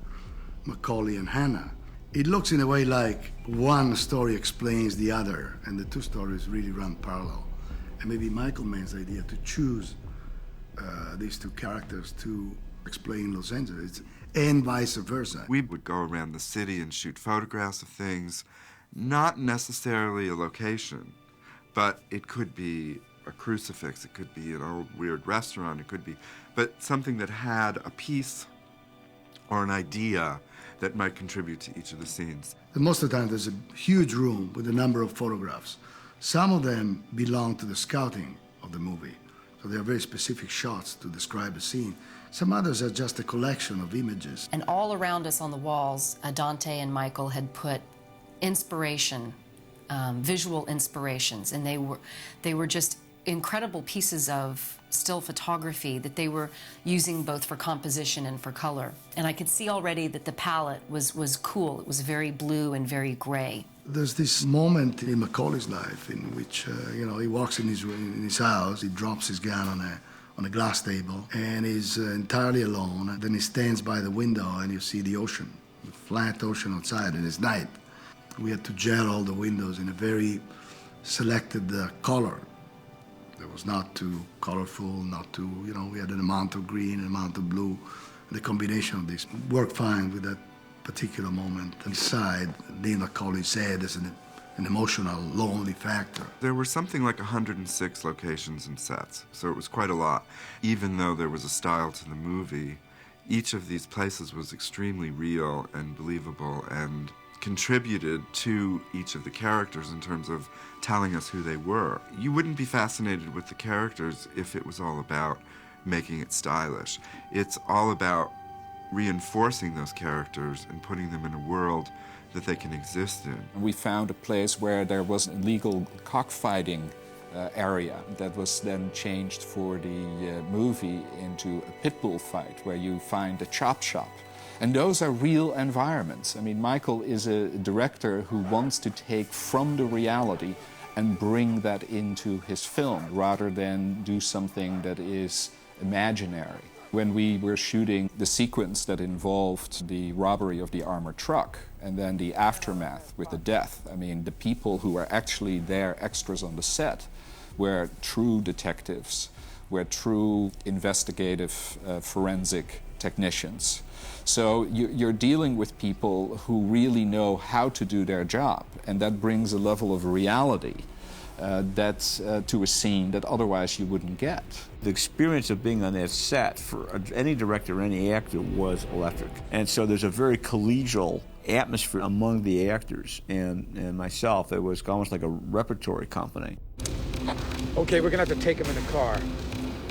Macaulay and Hannah. It looks in a way like one story explains the other, and the two stories really run parallel. And maybe Michael Mann's idea to choose these two characters to explain Los Angeles, and vice versa. We would go around the city and shoot photographs of things, not necessarily a location, but it could be a crucifix, it could be an old weird restaurant, it could be, but something that had a piece or an idea that might contribute to each of the scenes. And most of the time there's a huge room with a number of photographs. Some of them belong to the scouting of the movie, so they are very specific shots to describe a scene. Some others are just a collection of images. And all around us on the walls, Dante and Michael had put inspiration, visual inspirations, and they were just incredible pieces of still photography that they were using both for composition and for color. And I could see already that the palette was cool. It was very blue and very gray. There's this moment in Macaulay's life in which, he walks in his house, he drops his gun on a glass table, and he's entirely alone. And then he stands by the window and you see the ocean, the flat ocean outside, and it's night. We had to gel all the windows in a very selected color. It was not too colorful, not too, we had an amount of green, an amount of blue. The combination of this worked fine with that particular moment. Inside, Neil Macaulay's head as an emotional, lonely factor. There were something like 106 locations and sets, so it was quite a lot. Even though there was a style to the movie, each of these places was extremely real and believable and contributed to each of the characters in terms of telling us who they were. You wouldn't be fascinated with the characters if it was all about making it stylish. It's all about reinforcing those characters and putting them in a world that they can exist in. We found a place where there was a legal cockfighting area that was then changed for the movie into a pit bull fight where you find a chop shop. And those are real environments. I mean, Michael is a director who wants to take from the reality and bring that into his film rather than do something that is imaginary. When we were shooting the sequence that involved the robbery of the armored truck and then the aftermath with the death, I mean, the people who were actually there, extras on the set, were true detectives, were true investigative forensic technicians. So you're dealing with people who really know how to do their job, and that brings a level of reality to a scene that otherwise you wouldn't get. The experience of being on that set for any director, any actor, was electric. And so there's a very collegial atmosphere among the actors and myself. It was almost like a repertory company. Okay, we're gonna have to take them in the car.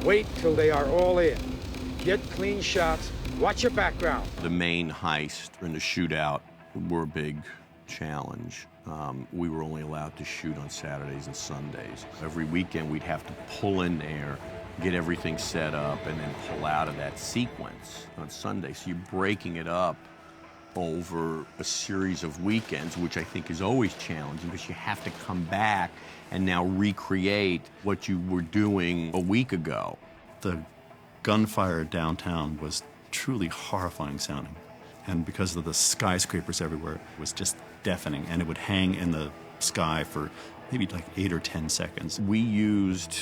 Wait till they are all in. Get clean shots. Watch your background. The main heist and the shootout were a big challenge. We were only allowed to shoot on Saturdays and Sundays. Every weekend we'd have to pull in there, get everything set up, and then pull out of that sequence on Sunday. So you're breaking it up over a series of weekends, which I think is always challenging because you have to come back and now recreate what you were doing a week ago. The gunfire downtown was truly horrifying sounding. And because of the skyscrapers everywhere, it was just deafening, and it would hang in the sky for maybe like 8 or 10 seconds. We used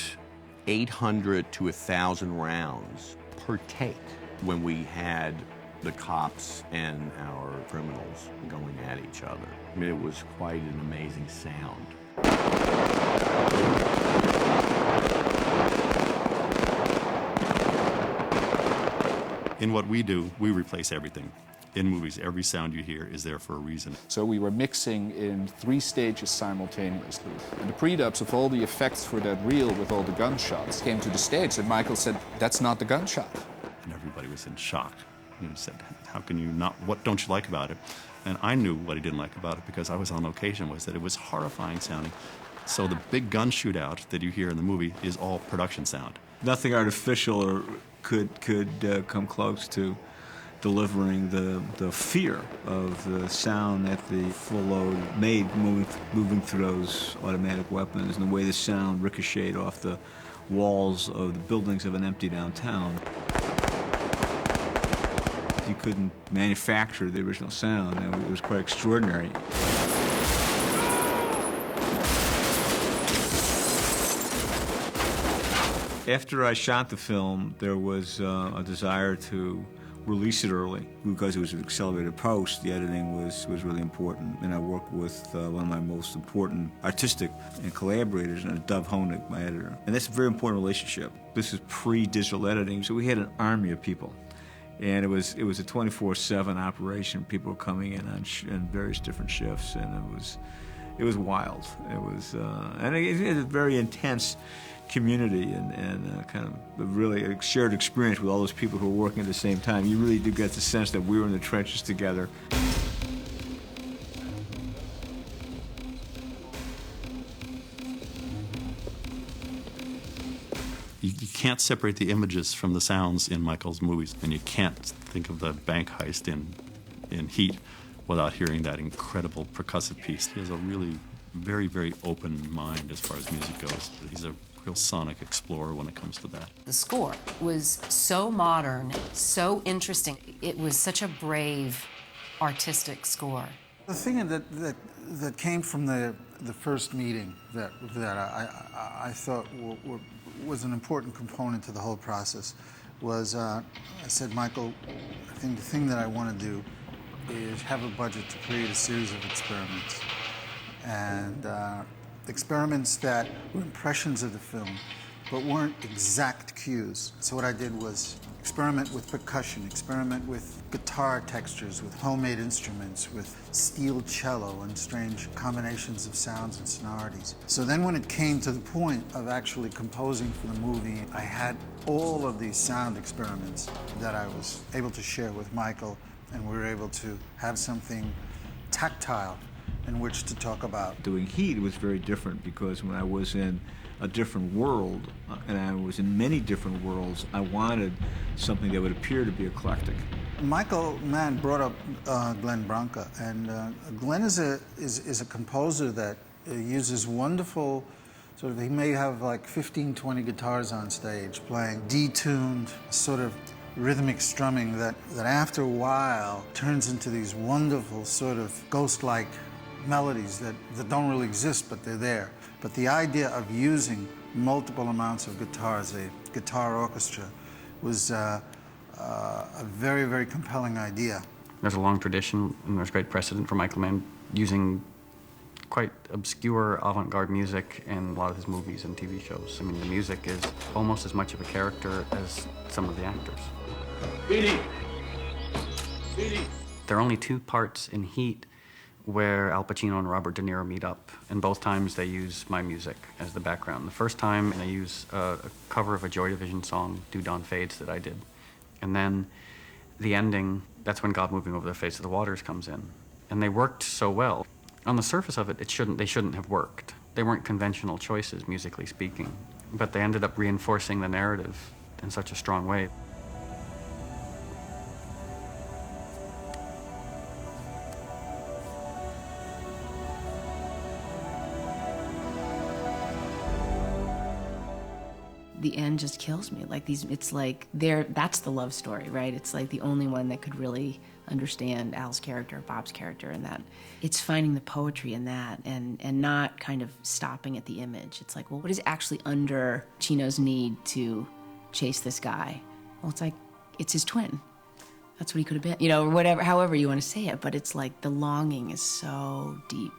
800 to 1,000 rounds per take when we had the cops and our criminals going at each other. I mean, it was quite an amazing sound. In what we do, we replace everything. In movies, every sound you hear is there for a reason. So we were mixing in 3 stages simultaneously. And the pre-dubs of all the effects for that reel with all the gunshots came to the stage, and Michael said, "That's not the gunshot." And everybody was in shock. He said, "How can you not, what don't you like about it?" And I knew what he didn't like about it because I was on location, was that it was horrifying sounding. So the big gun shootout that you hear in the movie is all production sound. Nothing artificial or could come close to delivering the fear of the sound that the full load made moving through those automatic weapons, and the way the sound ricocheted off the walls of the buildings of an empty downtown. You couldn't manufacture the original sound. It was quite extraordinary. After I shot the film, there was a desire to release it early because it was an accelerated post. The editing was really important, and I worked with one of my most important artistic and collaborators, and Dov Honig, my editor. And that's a very important relationship. This is pre-digital editing, so we had an army of people. And it was a 24/7 operation. People were coming in on various different shifts, and it was wild. It was a very intense community and kind of a really shared experience with all those people who were working at the same time. You really do get the sense that we were in the trenches together. You can't separate the images from the sounds in Michael's movies, and you can't think of the bank heist in Heat without hearing that incredible percussive piece. He has a really very, very open mind as far as music goes. He's a real sonic explorer when it comes to that. The score was so modern, so interesting. It was such a brave, artistic score. The thing that came from the first meeting that I thought was an important component to the whole process was I said, Michael, I think the thing that I want to do is have a budget to create a series of experiments. And experiments that were impressions of the film, but weren't exact cues. So what I did was experiment with percussion, experiment with guitar textures, with homemade instruments, with steel cello and strange combinations of sounds and sonorities. So then when it came to the point of actually composing for the movie, I had all of these sound experiments that I was able to share with Michael, and we were able to have something tactile in which to talk about. Doing Heat was very different because when I was in a different world, and I was in many different worlds, I wanted something that would appear to be eclectic. Michael Mann brought up Glenn Branca, and Glenn is a composer that uses wonderful, he may have like 15, 20 guitars on stage playing detuned, sort of rhythmic strumming that after a while turns into these wonderful sort of ghost-like melodies that don't really exist, but they're there. But the idea of using multiple amounts of guitars, a guitar orchestra, was a very, very compelling idea. There's a long tradition, and there's great precedent for Michael Mann using quite obscure avant-garde music in a lot of his movies and TV shows. I mean, the music is almost as much of a character as some of the actors. Beatty! Beatty! There are only 2 parts in Heat where Al Pacino and Robert De Niro meet up, and both times they use my music as the background. The first time they use a cover of a Joy Division song, Do Dawn Fades, that I did. And then the ending, that's when God Moving Over the Face of the Waters comes in. And they worked so well. On the surface of it, they shouldn't have worked. They weren't conventional choices, musically speaking, but they ended up reinforcing the narrative in such a strong way. The end just kills me. It's like that's the love story, right? It's like the only one that could really understand Al's character, Bob's character, and that it's finding the poetry in that and not kind of stopping at the image. It's like, well, what is actually under Chino's need to chase this guy? Well, it's his twin. That's what he could have been, or whatever, however you want to say it, but it's like the longing is so deep.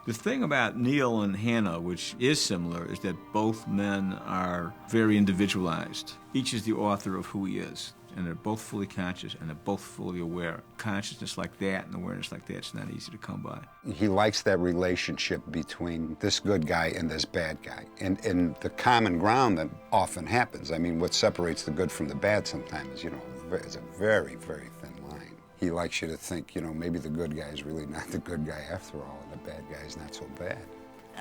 The thing about Neil and Hannah, which is similar, is that both men are very individualized. Each is the author of who he is. and they're both fully conscious, and they're both fully aware. Consciousness like that and awareness like that, it's not easy to come by. He likes that relationship between this good guy and this bad guy, and the common ground that often happens. I mean, what separates the good from the bad sometimes, you know, is a very, very thin line. He likes you to think, you know, maybe the good guy is really not the good guy after all, and the bad guy is not so bad.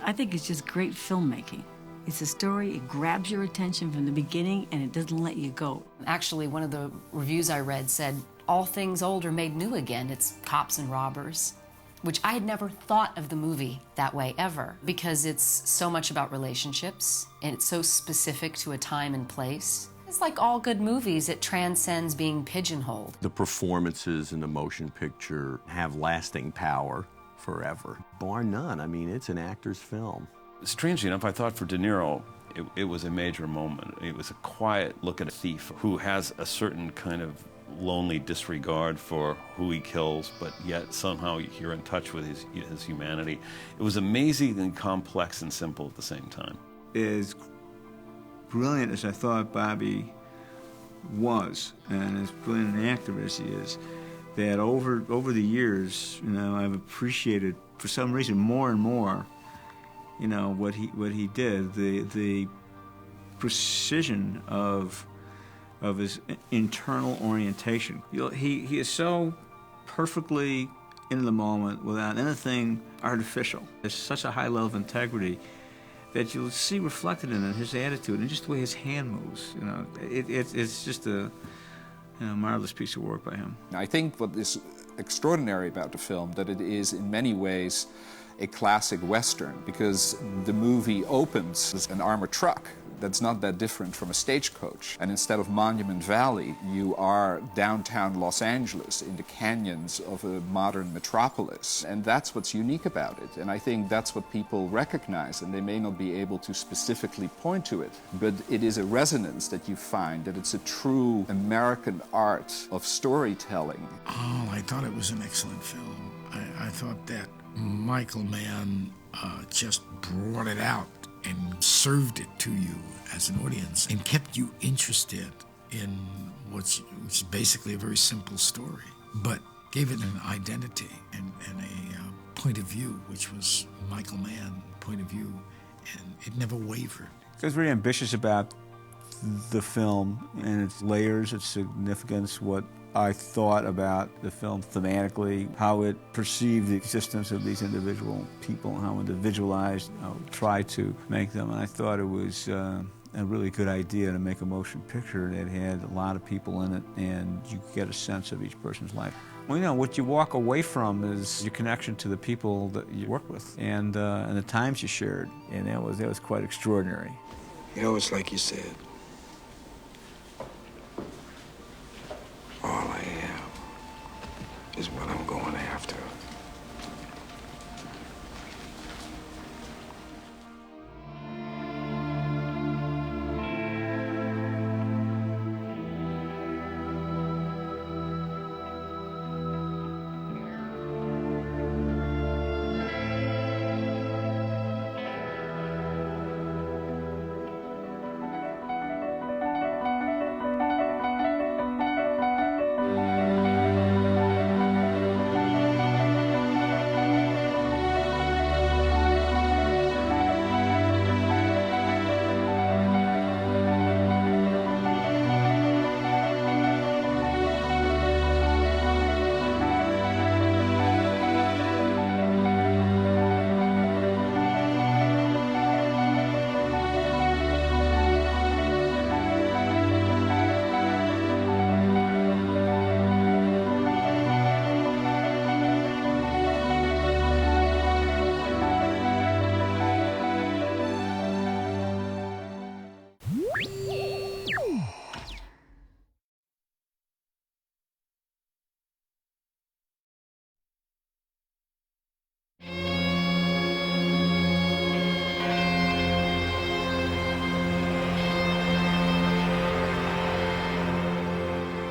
I think it's just great filmmaking. It's a story, it grabs your attention from the beginning, and it doesn't let you go. Actually, one of the reviews I read said, all things old are made new again. It's cops and robbers, which I had never thought of the movie that way ever, because it's so much about relationships, and it's so specific to a time and place. It's like all good movies, it transcends being pigeonholed. The performances in the motion picture have lasting power forever. Bar none. I mean, it's an actor's film. Strangely enough, I thought for De Niro, it was a major moment. It was a quiet look at a thief who has a certain kind of lonely disregard for who he kills, but yet somehow you're in touch with his humanity. It was amazingly complex and simple at the same time. As brilliant as I thought Bobby was, and as brilliant an actor as he is, that over the years, you know, I've appreciated for some reason more and more, you know, what he did, the precision of his internal orientation. He is so perfectly in the moment without anything artificial. There's such a high level of integrity that you'll see reflected in it, his attitude and just the way his hand moves. You know, it's just a marvelous piece of work by him. I think what is extraordinary about the film that it is in many ways a classic Western, because the movie opens with an armored truck that's not that different from a stagecoach. And instead of Monument Valley, you are downtown Los Angeles in the canyons of a modern metropolis. And that's what's unique about it. And I think that's what people recognize, and they may not be able to specifically point to it, but it is a resonance that you find, that it's a true American art of storytelling. Oh, I thought it was an excellent film. I thought that Michael Mann just brought it out and served it to you as an audience and kept you interested in which is basically a very simple story, but gave it an identity and a point of view, which was Michael Mann point of view, and it never wavered. I was very ambitious about the film and its layers, its significance, what I thought about the film thematically, how it perceived the existence of these individual people, how individualized, how it tried to make them. And I thought it was a really good idea to make a motion picture that had a lot of people in it, and you could get a sense of each person's life. Well, you know, what you walk away from is your connection to the people that you work with and the times you shared, and that was quite extraordinary. You know, it's like you said. All I am is what I'm going after.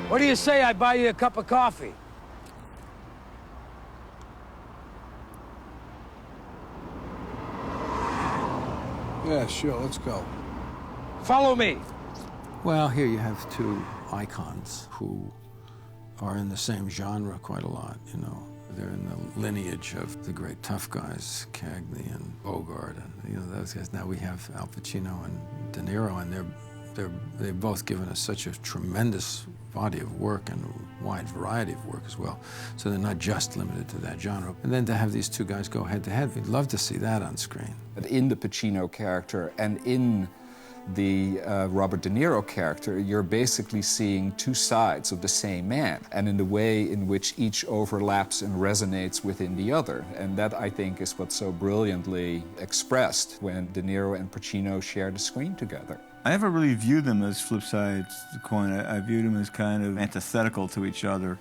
What do you say I buy you a cup of coffee? Yeah, sure, let's go. Follow me. Well, here you have two icons who are in the same genre quite a lot, you know. They're in the lineage of the great tough guys, Cagney and Bogart, and you know those guys. Now we have Al Pacino and De Niro, and they've both given us such a tremendous body of work and a wide variety of work as well. So they're not just limited to that genre. And then to have these two guys go head to head, we'd love to see that on screen. But in the Pacino character and in the Robert De Niro character, you're basically seeing two sides of the same man, and in the way in which each overlaps and resonates within the other. And that, I think, is what's so brilliantly expressed when De Niro and Pacino share the screen together. I never really viewed them as flip sides of the coin. I viewed them as kind of antithetical to each other,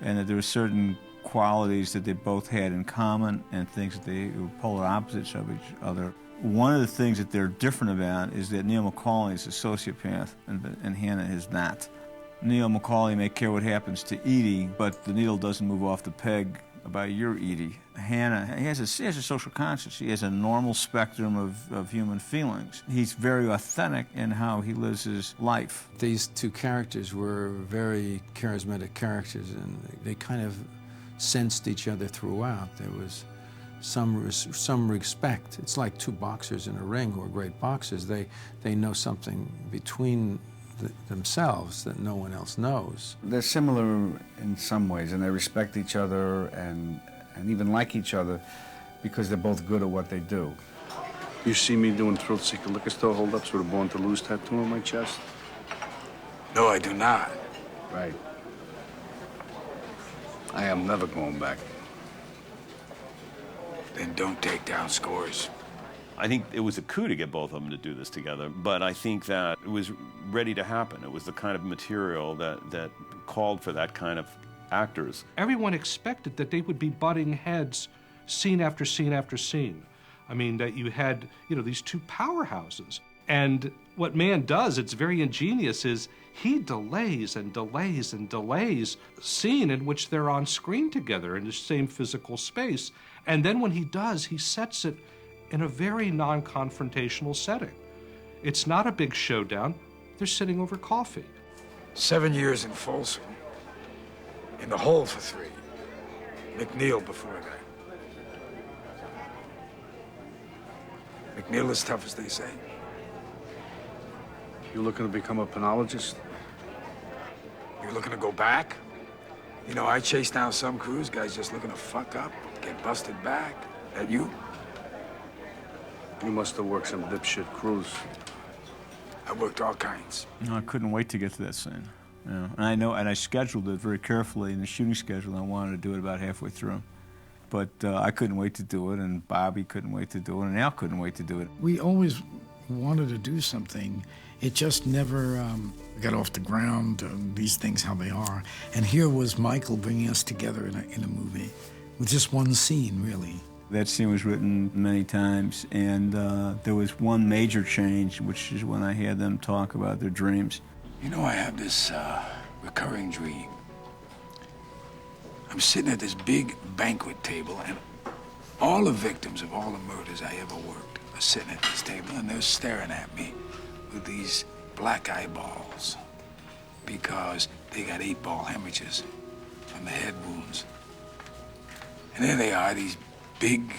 and that there were certain qualities that they both had in common and things that they were polar opposites of each other. One of the things that they're different about is that Neil McCauley is a sociopath and Hannah is not. Neil McCauley may care what happens to Edie, but the needle doesn't move off the peg about your Edie. Hannah has a social conscience. He has a normal spectrum of human feelings. He's very authentic in how he lives his life. These two characters were very charismatic characters, and they kind of sensed each other throughout. There was some respect. It's like two boxers in a ring who are great boxers. They know something between themselves that no one else knows. They're similar in some ways, and they respect each other and even like each other because they're both good at what they do. You see me doing thrill seeker liquor store holdups with a Born to Lose tattoo on my chest? No, I do not. Right. I am never going back. Then don't take down scores. I think it was a coup to get both of them to do this together, but I think that it was ready to happen. It was the kind of material that called for that kind of actors. Everyone expected that they would be butting heads scene after scene after scene. I mean, that you had, these two powerhouses. And what Mann does, it's very ingenious, is he delays and delays and delays a scene in which they're on screen together in the same physical space. And then when he does, he sets it in a very non-confrontational setting. It's not a big showdown. They're sitting over coffee. 7 years in Folsom. In the hole for 3. McNeil before that. McNeil is tough as they say. You looking to become a penologist? You looking to go back? I chase down some cruise guys just looking to fuck up, get busted back. That you? You must have worked some dipshit cruise. I worked all kinds. I couldn't wait to get to that scene. And I scheduled it very carefully in the shooting schedule. I wanted to do it about halfway through. But I couldn't wait to do it, and Bobby couldn't wait to do it, and Al couldn't wait to do it. We always wanted to do something. It just never got off the ground, these things how they are. And here was Michael bringing us together in a movie with just one scene, really. That scene was written many times, and there was one major change, which is when I had them talk about their dreams. I have this recurring dream. I'm sitting at this big banquet table, and all the victims of all the murders I ever worked are sitting at this table, and they're staring at me with these black eyeballs because they got 8-ball hemorrhages from the head wounds. And there they are, these big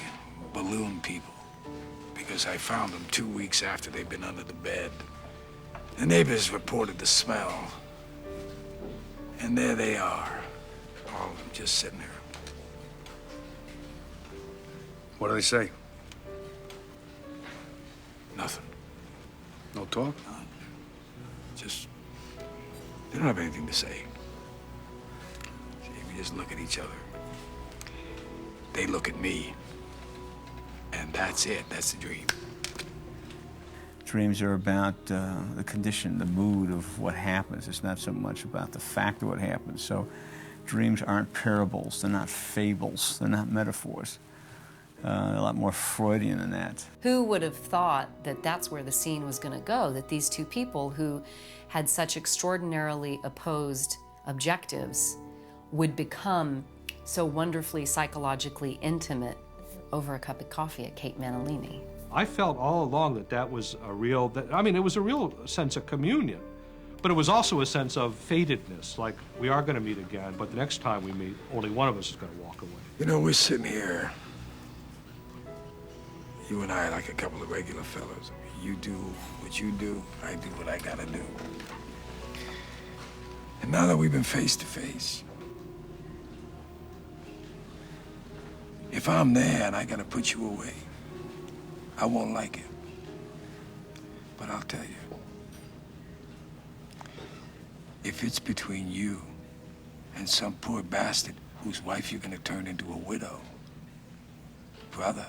balloon people, because I found them 2 weeks after they'd been under the bed. The neighbors reported the smell, and there they are, all of them just sitting there. What do they say? Nothing. No talk? Just, they don't have anything to say. See, we just look at each other. They look at me, and that's it. That's the dream. Dreams are about the condition, the mood of what happens. It's not so much about the fact of what happens. So dreams aren't parables. They're not fables. They're not metaphors. They're a lot more Freudian than that. Who would have thought that that's where the scene was going to go, that these two people who had such extraordinarily opposed objectives would become so wonderfully psychologically intimate over a cup of coffee at Kate Manalini. I felt all along that was a real, it was a real sense of communion But it was also a sense of fatedness, like we are going to meet again, but the next time we meet, only one of us is going to walk away. You know, we're sitting here, you and I, like a couple of regular fellas. You do what you do, I do what I gotta do. And now that we've been face to face, if I'm there and I gotta put you away, I won't like it. But I'll tell you, if it's between you and some poor bastard whose wife you're gonna turn into a widow, brother,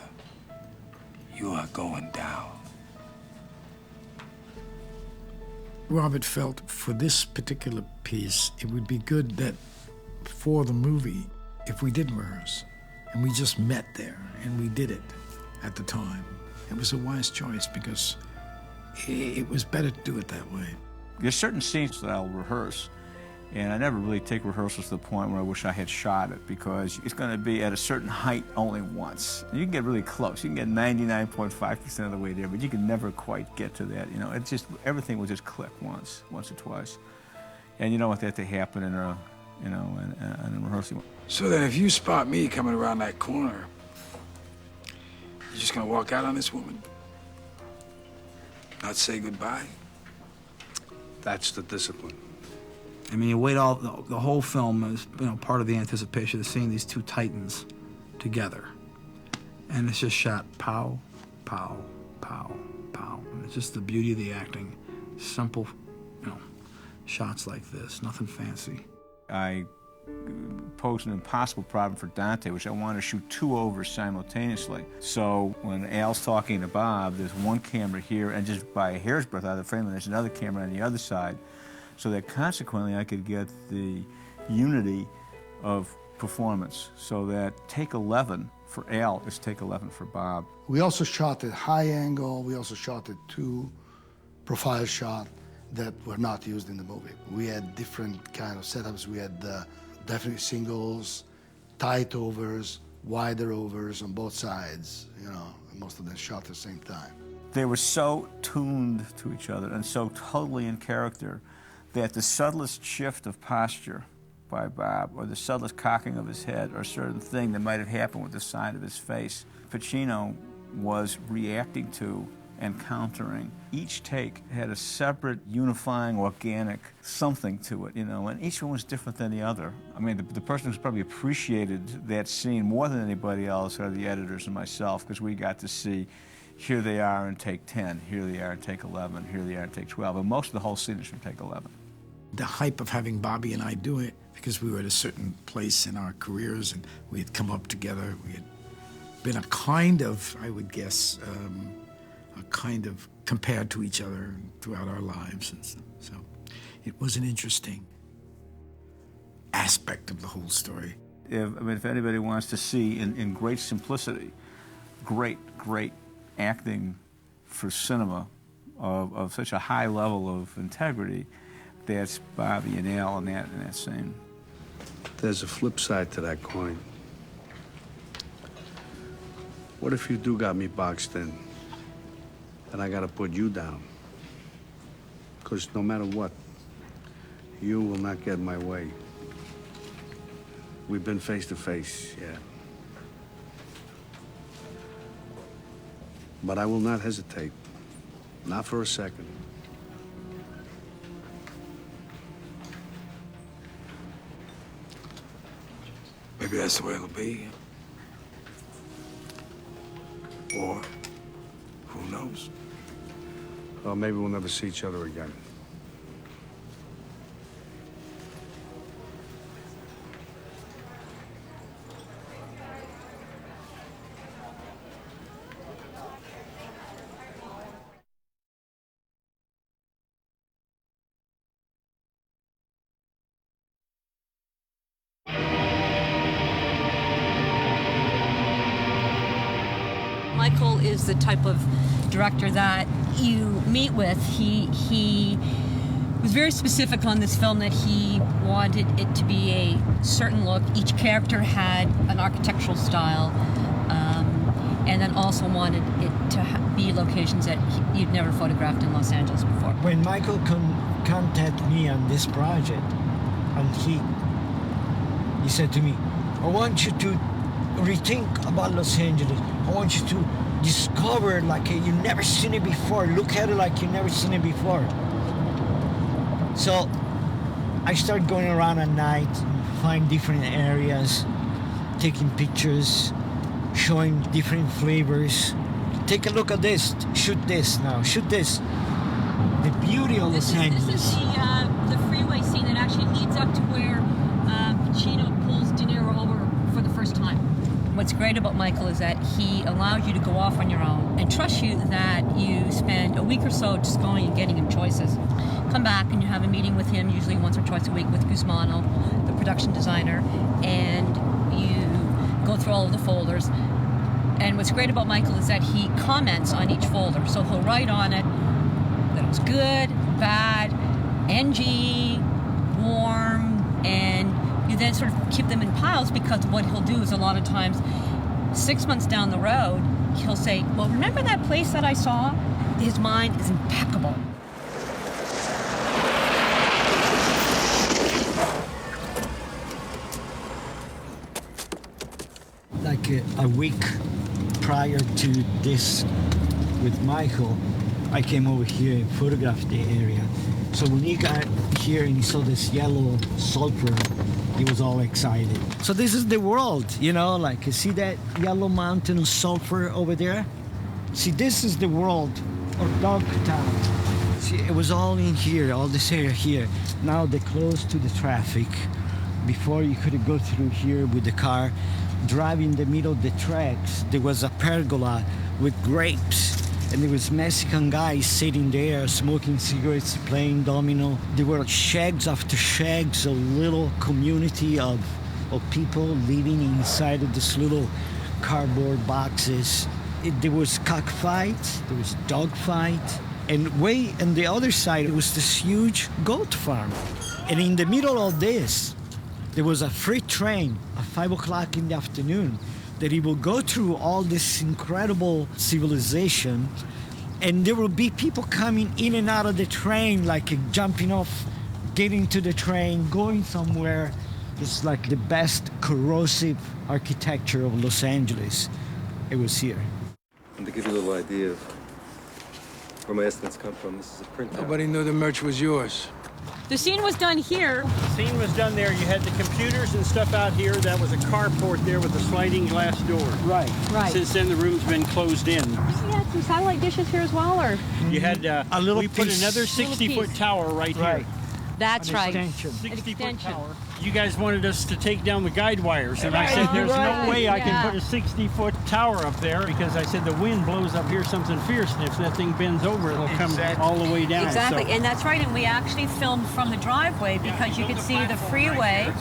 you are going down. Robert felt for this particular piece, it would be good that for the movie, if we did rehearse, and we just met there, and we did it at the time. It was a wise choice because it was better to do it that way. There's certain scenes that I'll rehearse, and I never really take rehearsals to the point where I wish I had shot it, because it's going to be at a certain height only once. You can get really close. You can get 99.5% of the way there, but you can never quite get to that. You know, it's just, everything will just click once or twice. And you don't want that to happen in a, in a rehearsal. So then if you spot me coming around that corner, you're just gonna walk out on this woman? Not say goodbye? That's the discipline. I mean, you wait all the whole film is, part of the anticipation of seeing these two titans together, and it's just shot pow, pow, pow, pow. And it's just the beauty of the acting, simple, shots like this, nothing fancy. I posed an impossible problem for Dante, which I wanted to shoot two overs simultaneously. So when Al's talking to Bob, there's one camera here, and just by a hair's breadth out of the frame, and there's another camera on the other side, so that consequently I could get the unity of performance, so that take 11 for Al is take 11 for Bob. We also shot at high angle. We also shot at two profile shots that were not used in the movie. We had different kind of setups. We had definitely singles, tight overs, wider overs on both sides, and most of them shot at the same time. They were so tuned to each other and so totally in character that the subtlest shift of posture by Bob, or the subtlest cocking of his head, or a certain thing that might have happened with the side of his face, Pacino was reacting to and countering. Each take had a separate, unifying, organic something to it, and each one was different than the other. I mean, the person who's probably appreciated that scene more than anybody else are the editors and myself, because we got to see, here they are in take 10, here they are in take 11, here they are in take 12, and most of the whole scene is from take 11. The hype of having Bobby and I do it, because we were at a certain place in our careers and we had come up together, we had been a kind of, I would guess, a kind of compared to each other throughout our lives. And so it was an interesting aspect of the whole story. If anybody wants to see in great simplicity, great acting for cinema of such a high level of integrity, that's Bobby and Al in that scene. There's a flip side to that coin. What if you do got me boxed in, and I gotta put you down? Because no matter what, you will not get my way. We've been face to face, yeah. But I will not hesitate, not for a second. Maybe that's the way it'll be. Or, who knows? Well, maybe we'll never see each other again. Michael is the type of director that you meet with. He was very specific on this film that he wanted it to be a certain look. Each character had an architectural style, and then also wanted it to be locations that you'd never photographed in Los Angeles before. When Michael contacted me on this project, on Heat, he said to me, I want you to rethink about Los Angeles. I want you to discover like you've never seen it before. Look at it like you've never seen it before. So I started going around at night, find different areas, taking pictures, showing different flavors. Take a look at this. Shoot this now. Shoot this. The beauty of Los Angeles. This is the freeway scene that actually leads up to where Pacino pulls De Niro over for the first time. What's great about Michael is that he allows you to go off on your own and trusts you that you spend a week or so just going and getting him choices. Come back and you have a meeting with him, usually once or twice a week, with Guzmano, the production designer, and you go through all of the folders. And what's great about Michael is that he comments on each folder. So he'll write on it that it was good, bad, NG, warm, and you then sort of keep them in piles, because what he'll do is a lot of times 6 months down the road, he'll say, well, remember that place that I saw? His mind is impeccable. Like a week prior to this with Michael, I came over here and photographed the area. So when he got here and he saw this yellow sulfur, he was all excited. So this is the world, you know, like you see that yellow mountain of sulfur over there? See, this is the world of Dogtown. See, it was all in here, all this area here. Now they're close to the traffic. Before you could go through here with the car, drive in the middle of the tracks. There was a pergola with grapes. And there was Mexican guys sitting there smoking cigarettes, playing domino. There were shags after shags, a little community of people living inside of this little cardboard boxes. There was cockfight, there was dogfight, and way on the other side it was this huge goat farm. And in the middle of this, there was a freight train at 5 o'clock in the afternoon that he will go through all this incredible civilization, and there will be people coming in and out of the train, like jumping off, getting to the train, going somewhere. It's like the best corrosive architecture of Los Angeles. It was here. And to give you a little idea of where my estimates come from, this is a printout. Nobody knew the merch was yours. The scene was done here. The scene was done there. You had the computers and stuff out here. That was a carport there with a sliding glass door. Right. Right. Since then, the room's been closed in. You had some satellite dishes here as well, or? You had a little we put piece. another 60-foot tower right here. That's right. 60-foot tower. You guys wanted us to take down the guide wires, and I said there's no way I can put a 60-foot tower up there, because I said the wind blows up here something fierce, and if that thing bends over, it'll come all the way down. Exactly, So. and that's right. And we actually filmed from the driveway because you could see the freeway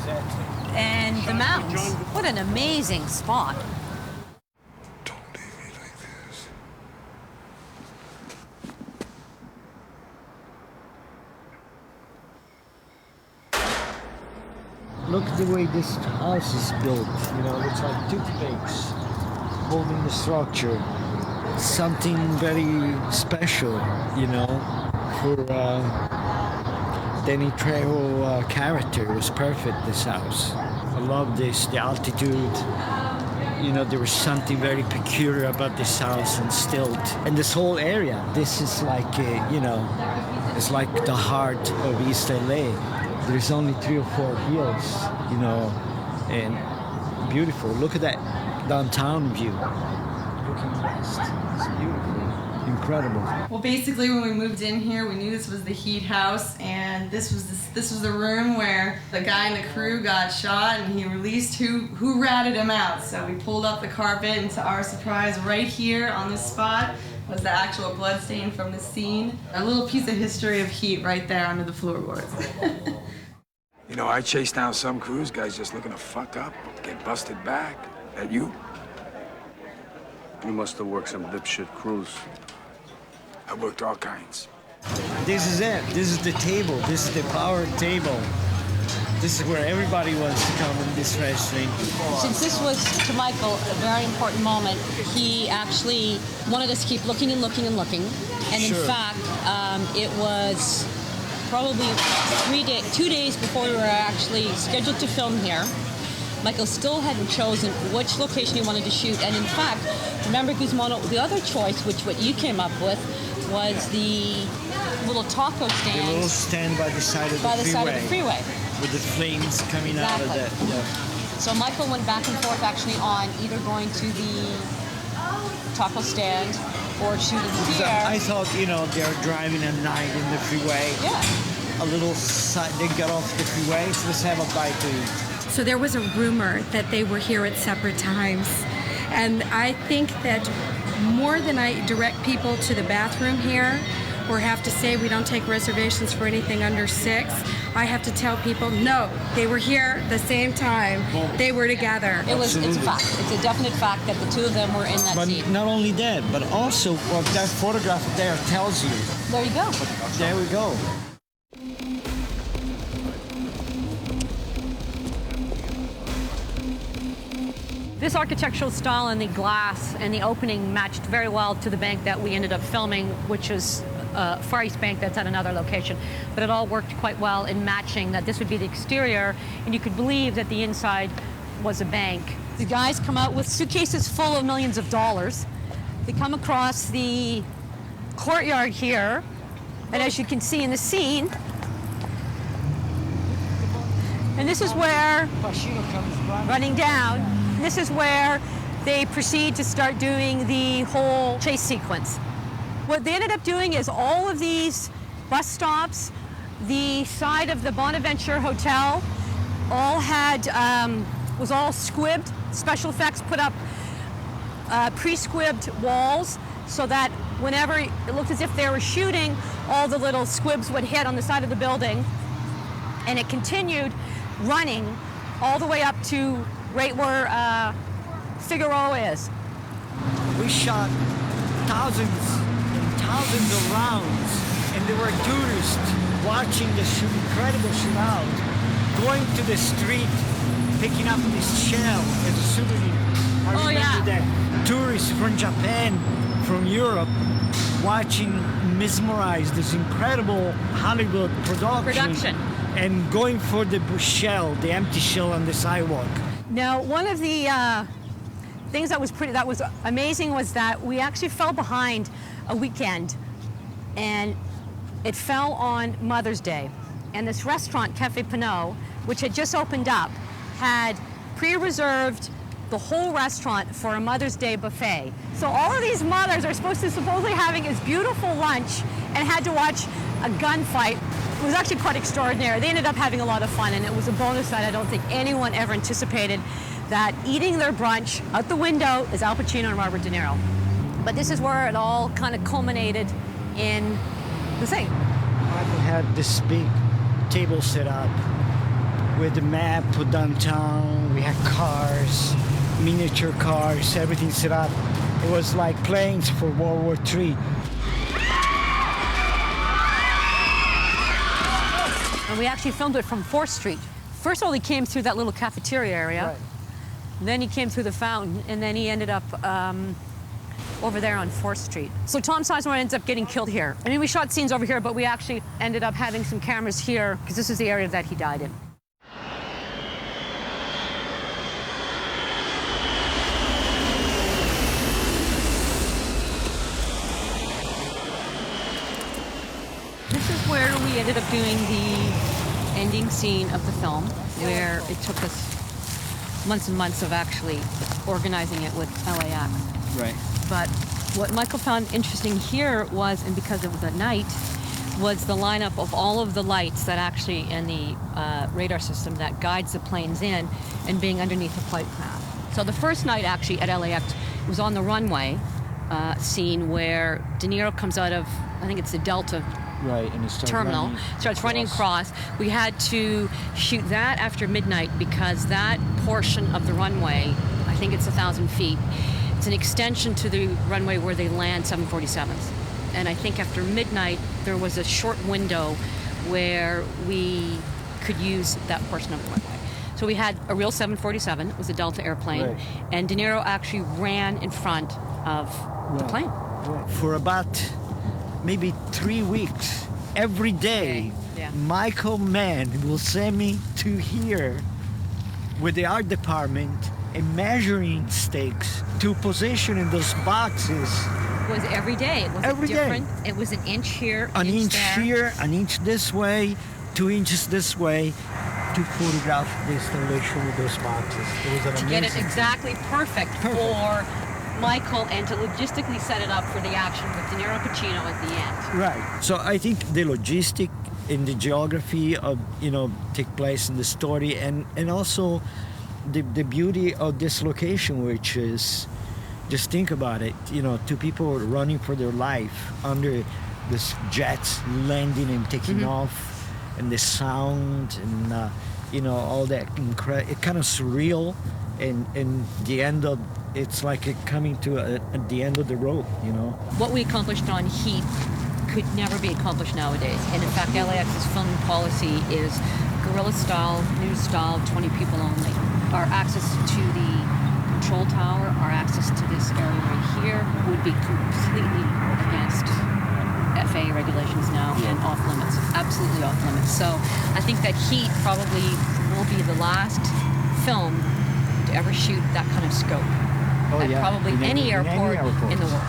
and the mountains. What an amazing spot. Look at the way this house is built. You know, it's like toothpicks holding the structure. Something very special, you know, for Danny Trejo character. It was perfect, this house. I love this, the altitude. You know, there was something very peculiar about this house and stilt. And this whole area, this is like, you know, it's like the heart of East LA. There's only 3 or 4 hills, you know, and beautiful. Look at that downtown view. Looking west. It's beautiful. Incredible. Well, basically, when we moved in here, we knew this was the Heat house, and this was the room where the guy in the crew got shot, and he released who ratted him out. So we pulled up the carpet, and to our surprise, right here on this spot was the actual blood stain from the scene. A little piece of history of Heat right there under the floorboards. You know, I chased down some cruise guys just looking to fuck up, get busted back. That you? You must have worked some dipshit cruise. I worked all kinds. This is it. This is the table. This is the power table. This is where everybody wants to come in this restaurant. Since this was, to Michael, a very important moment, he actually wanted us to keep looking and looking and looking. And in fact, it was probably 2 days before we were actually scheduled to film here. Michael still hadn't chosen which location he wanted to shoot. And in fact, remember, Guzmano, the other choice, which what you came up with, was the little taco stand. The little stand by the side of the freeway. With the flames coming out of that. Yeah. So Michael went back and forth actually on either going to the taco stand or shooting here. I thought, they're driving at night in the freeway. Yeah. A little side, they got off the freeway, so let's have a bite to eat. So there was a rumor that they were here at separate times. And I think that more than I direct people to the bathroom here, or have to say we don't take reservations for anything under 6, I have to tell people, no, they were here at the same time. They were together. It's a fact. It's a definite fact that the two of them were in that scene. But not only that, but also what that photograph there tells you. There you go. There we go. This architectural style and the glass and the opening matched very well to the bank that we ended up filming, which is Far East Bank that's at another location. But it all worked quite well in matching that this would be the exterior, and you could believe that the inside was a bank. The guys come out with suitcases full of millions of dollars. They come across the courtyard here, and as you can see in the scene, and this is where, Pacino comes running down, this is where they proceed to start doing the whole chase sequence. What they ended up doing is all of these bus stops, the side of the Bonaventure Hotel, all had, was all squibbed. Special effects put up pre-squibbed walls so that whenever it looked as if they were shooting, all the little squibs would hit on the side of the building. And it continued running all the way up to right where Figaro is. We shot thousands and thousands of rounds, and there were tourists watching the incredible shootout, going to the street, picking up this shell as a souvenir. I remember that. Tourists from Japan, from Europe, watching, mesmerized, this incredible Hollywood production. And going for the shell, the empty shell on the sidewalk. Now, one of the things that was amazing was that we actually fell behind a weekend, and it fell on Mother's Day. And this restaurant, Cafe Pinot, which had just opened up, had pre-reserved the whole restaurant for a Mother's Day buffet. So all of these mothers are supposedly having this beautiful lunch and had to watch a gunfight. It was actually quite extraordinary. They ended up having a lot of fun, and it was a bonus that I don't think anyone ever anticipated, that eating their brunch out the window is Al Pacino and Robert De Niro. But this is where it all kind of culminated in the thing. Michael had this big table set up with the map of downtown. We had cars, miniature cars, everything set up. It was like planes for World War III. And we actually filmed it from 4th Street. First of all, he came through that little cafeteria area. Right. Then he came through the fountain, and then he ended up over there on 4th Street. So Tom Sizemore ends up getting killed here. I mean, we shot scenes over here, but we actually ended up having some cameras here, because this is the area that he died in. This is where we ended up doing the ending scene of the film, where it took us months and months of actually organizing it with LAX. Right. But what Michael found interesting here was, and because it was at night, was the lineup of all of the lights that actually, in the radar system that guides the planes in, and being underneath the flight path. So the first night actually at LAX was on the runway scene where De Niro comes out of, I think it's the Delta Right, and he terminal, starts running across. We had to shoot that after midnight because that portion of the runway, I think it's 1,000 feet, it's an extension to the runway where they land 747s. And I think after midnight, there was a short window where we could use that portion of the runway. So we had a real 747, it was a Delta airplane, Right. and De Niro actually ran in front of the plane. For about maybe 3 weeks, every day, Yeah. Michael Mann will send me to here with the art department and measuring stakes to position in those boxes. It was every day. It was Every day. different. It was an inch here, An inch there. here, an inch this way, 2 inches this way, to photograph the installation with those boxes. It was an To amazing get it exactly perfect for Michael and to logistically set it up for the action with De Niro and Pacino at the end. Right. So I think the logistic and the geography of, take place in the story, and also the beauty of this location, which is, just think about it, two people running for their life under this jets landing and taking off, and the sound, and all that it kind of surreal, and the end of it's like coming to at the end of the road. What we accomplished on Heat could never be accomplished nowadays. And in fact, LAX's filming policy is guerrilla style, news style, 20 people only. Our access to the control tower, our access to this area right here would be completely against FAA regulations now and off limits, absolutely off limits. So I think that Heat probably will be the last film to ever shoot that kind of scope at probably in any airport in the world.